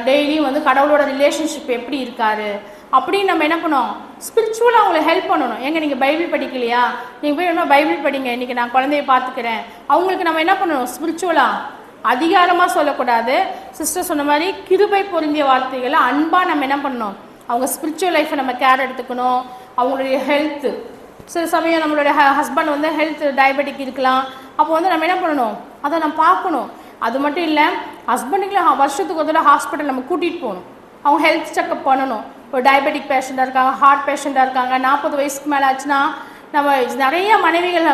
டெய்லியும் வந்து கடவுளோட ரிலேஷன்ஷிப் எப்படி இருக்காரு அப்படின்னு நம்ம என்ன பண்ணோம், ஸ்பிரிச்சுவலாக அவங்களை ஹெல்ப் பண்ணணும். ஏங்க நீங்கள் பைபிள் படிக்கலையா, நீங்கள் போய் என்ன பைபிள் படிங்க, இன்றைக்கி நான் குழந்தைய பார்த்துக்கிறேன். அவங்களுக்கு நம்ம என்ன பண்ணணும், ஸ்பிரிச்சுவலாக அதிகாரமாக சொல்லக்கூடாது. சிஸ்டர் சொன்ன மாதிரி கிருபை பொருந்திய வார்த்தைகளை அன்பாக நம்ம என்ன பண்ணணும், அவங்க ஸ்பிரிச்சுவல் லைஃப்பை நம்ம கேர் எடுத்துக்கணும். அவங்களுடைய ஹெல்த்து, சில சமயம் நம்மளுடைய ஹஸ்பண்ட் வந்து ஹெல்த் டயபெட்டிக் இருக்கலாம். அப்போ வந்து நம்ம என்ன பண்ணணும், அதை நம்ம பார்க்கணும். அது மட்டும் இல்லை, ஹஸ்பண்டுக்குலாம் வருஷத்துக்கு ஒரு தடவை ஹாஸ்பிட்டல் நம்ம கூட்டிகிட்டு போகணும். அவங்க ஹெல்த் செக்அப் பண்ணணும். ஒரு டயபெட்டிக் பேஷண்ட்டாக இருக்காங்க, ஹார்ட் பேஷண்ட்டாக இருக்காங்க, 40 வயசுக்கு மேலே ஆச்சுன்னா நம்ம நிறைய மனைவிகள்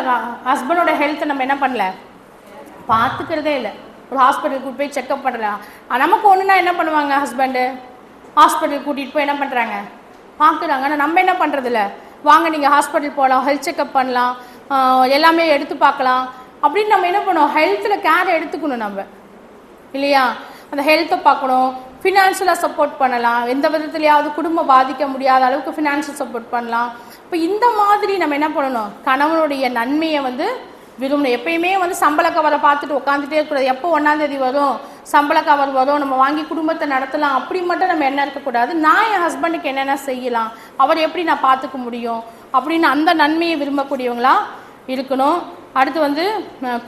ஹஸ்பண்டோட ஹெல்த்தை நம்ம என்ன பண்ணல, பார்த்துக்கிறதே இல்லை. ஒரு ஹாஸ்பிட்டலுக்கு கூட்டிட்டு போய் செக்அப் பண்ணலாம். நமக்கு ஒன்றுனா என்ன பண்ணுவாங்க, ஹஸ்பண்டு ஹாஸ்பிட்டலுக்கு கூட்டிகிட்டு போய் என்ன பண்ணுறாங்க, பார்க்குறாங்க. ஆனால் நம்ம என்ன பண்ணுறதில்ல, வாங்க நீங்கள் ஹாஸ்பிட்டல் போகலாம், ஹெல்த் செக்அப் பண்ணலாம், எல்லாமே எடுத்து பார்க்கலாம் அப்படின்னு நம்ம என்ன பண்ணுவோம், ஹெல்த்தில் கேர் எடுத்துக்கணும் நம்ம இல்லையா. அந்த ஹெல்த்தை பார்க்கணும், ஃபினான்ஷியலாக சப்போர்ட் பண்ணலாம், எந்த விதத்துலையாவது குடும்பம் பாதிக்க முடியாத அளவுக்கு ஃபினான்ஷியல் சப்போர்ட் பண்ணலாம். இப்போ இந்த மாதிரி நம்ம என்ன பண்ணணும், கணவனுடைய நன்மையை வந்து விரும்பணும். எப்பயுமே வந்து சம்பள கவரை பார்த்துட்டு உட்காந்துட்டே இருக்கக்கூடாது. எப்போ 1ஆம் தேதி வரும், சம்பள கவர் வரும், நம்ம வாங்கி குடும்பத்தை நடத்தலாம் அப்படி மட்டும் நம்ம என்ன இருக்கக்கூடாது. நான் என் ஹஸ்பண்டுக்கு என்னென்ன செய்யலாம், அவர் எப்படி நான் பார்த்துக்க முடியும் அப்படின்னு அந்த நன்மையை விரும்பக்கூடியவங்களா இருக்கணும். அடுத்து வந்து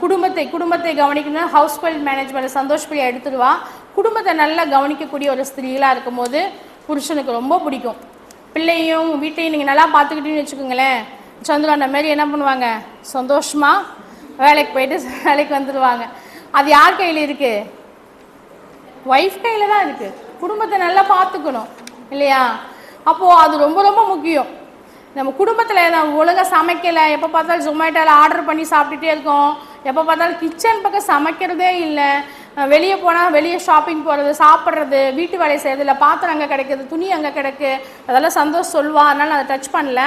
குடும்பத்தை கவனிக்கணும். ஹவுஸ் ஹோல்ட் மேனேஜ்மெண்ட் சந்தோஷப்பிரியா எடுத்துடுவா. குடும்பத்தை நல்லா கவனிக்கக்கூடிய ஒரு ஸ்திரீகளாக இருக்கும் போது புருஷனுக்கு ரொம்ப பிடிக்கும். பிள்ளையும் வீட்டையும் நீங்கள் நல்லா பார்த்துக்கிட்டீங்கன்னு வச்சுக்கோங்களேன், சந்திரா அந்த மாதிரி என்ன பண்ணுவாங்க, சந்தோஷமாக வேலைக்கு போயிட்டு வேலைக்கு வந்துடுவாங்க. அது யார் கையில் இருக்குது, ஒய்ஃப் கையில் தான் இருக்குது. குடும்பத்தை நல்லா பார்த்துக்கணும் இல்லையா. அப்போது அது ரொம்ப ரொம்ப முக்கியம். நம்ம குடும்பத்தில் நம்ம ஒழுங்காக சமைக்கலை, எப்போ பார்த்தாலும் ஜொமேட்டோவில் ஆர்டர் பண்ணி சாப்பிட்டுட்டே இருக்கோம், எப்போ பார்த்தாலும் கிச்சன் பக்கம் சமைக்கிறதே இல்லை, வெளியே போனால் வெளியே ஷாப்பிங் போகிறது, சாப்பிட்றது, வீட்டு வேலையை செய்கிறது இல்லை, பாத்திரம் அங்கே கிடைக்குது, துணி அங்கே கிடக்கு, அதெல்லாம் சந்தோஷம் சொல்லுவா, அதனால் நான் அதை டச் பண்ணல,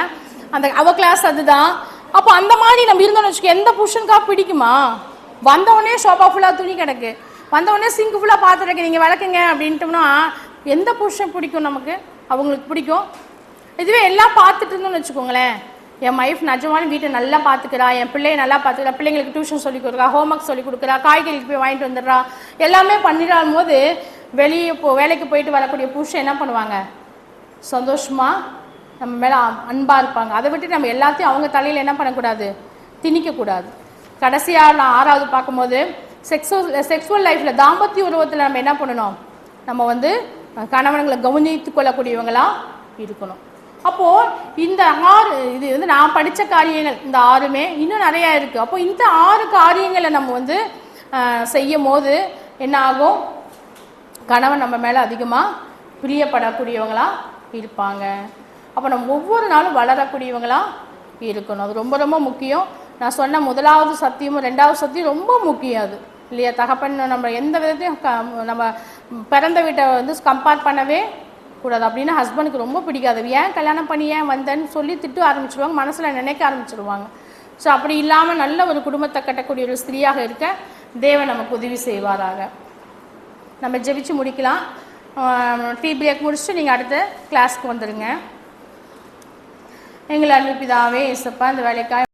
அந்த அவ கிளாஸ் அதுதான். அப்போ அந்த மாதிரி நம்ம இருந்தோம்னு வச்சுக்கோ, எந்த புருஷனுக்காக பிடிக்குமா, வந்தவொடனே ஷோபா ஃபுல்லாக துணி கிடக்கு, வந்தவொடனே சிங்க் ஃபுல்லாக பாத்திரம் நீங்கள் விளக்குங்க அப்படின்ட்டோம்னா எந்த புருஷன் பிடிக்கும் நமக்கு, அவங்களுக்கு பிடிக்கும். இதுவே எல்லாம் பார்த்துட்டு இருந்தோம்னு வச்சுக்கோங்களேன், என் ஒய்ஃப் நிஜமான வீட்டை நல்லா பார்த்துக்கிறா, என் பிள்ளையை நல்லா பார்த்துக்கிறா, பிள்ளைங்களுக்கு டியூஷன் சொல்லி கொடுக்குறா, ஹோம்ஒர்க் சொல்லி கொடுக்குறா, காய்கறிக்கு போய் வாங்கிட்டு வந்துடுறா, எல்லாமே பண்ணிடாத போது வெளியே வேலைக்கு போயிட்டு வரக்கூடிய புருஷன் என்ன பண்ணுவாங்க, சந்தோஷமாக நம்ம மேலே அன்பாக இருப்பாங்க. அதை விட்டு நம்ம எல்லாத்தையும் அவங்க தலையில் என்ன பண்ணக்கூடாது, திணிக்கக்கூடாது. கடைசியாக நான் 6வது பார்க்கும்போது செக்ஸுவல் லைஃப்பில் தாம்பத்திய உருவத்தில் நம்ம என்ன பண்ணணும், நம்ம வந்து கணவன்களை கவனித்து கொள்ளக்கூடியவங்களா இருக்கணும். அப்போது இந்த 6 இது வந்து நான் படித்த காரியங்கள், இந்த 6மே இன்னும் நிறையா இருக்குது. அப்போது இந்த 6 காரியங்களை நம்ம வந்து செய்யும் போது என்ன ஆகும், கணவன் நம்ம மேலே அதிகமாக பிரியப்படக்கூடியவங்களா இருப்பாங்க. அப்போ நம்ம ஒவ்வொரு நாளும் வளரக்கூடியவங்களா இருக்கணும். அது ரொம்ப ரொம்ப முக்கியம். நான் சொன்ன 1வது சத்தியமும் 2வது சத்தியம் ரொம்ப முக்கியம் அது இல்லையா. தகப்பன் நம்ம எந்த விதத்தையும் நம்ம பிறந்த வீட்டை வந்து கம்பேர் பண்ணவே கூடாது. அப்படின்னா ஹஸ்பண்டுக்கு ரொம்ப பிடிக்காது. ஏன் கல்யாணம் பண்ணி ஏன் வந்தேன்னு சொல்லி திட்டு ஆரம்பிச்சிடுவாங்க, மனசில் நினைக்க ஆரம்பிச்சிடுவாங்க. ஸோ அப்படி இல்லாமல் நல்ல ஒரு குடும்பத்தை கட்டக்கூடிய ஒரு ஸ்திரீயாக இருக்க தேவன் நமக்கு உதவி செய்வாராக. நம்ம ஜெபிச்சு முடிக்கலாம். டீ பிரேக் முடிச்சுட்டு நீங்கள் அடுத்த கிளாஸ்க்கு வந்துடுங்க. எங்களை அன்பு பிதாவே இயேசுப்பா, இந்த வேலைக்காக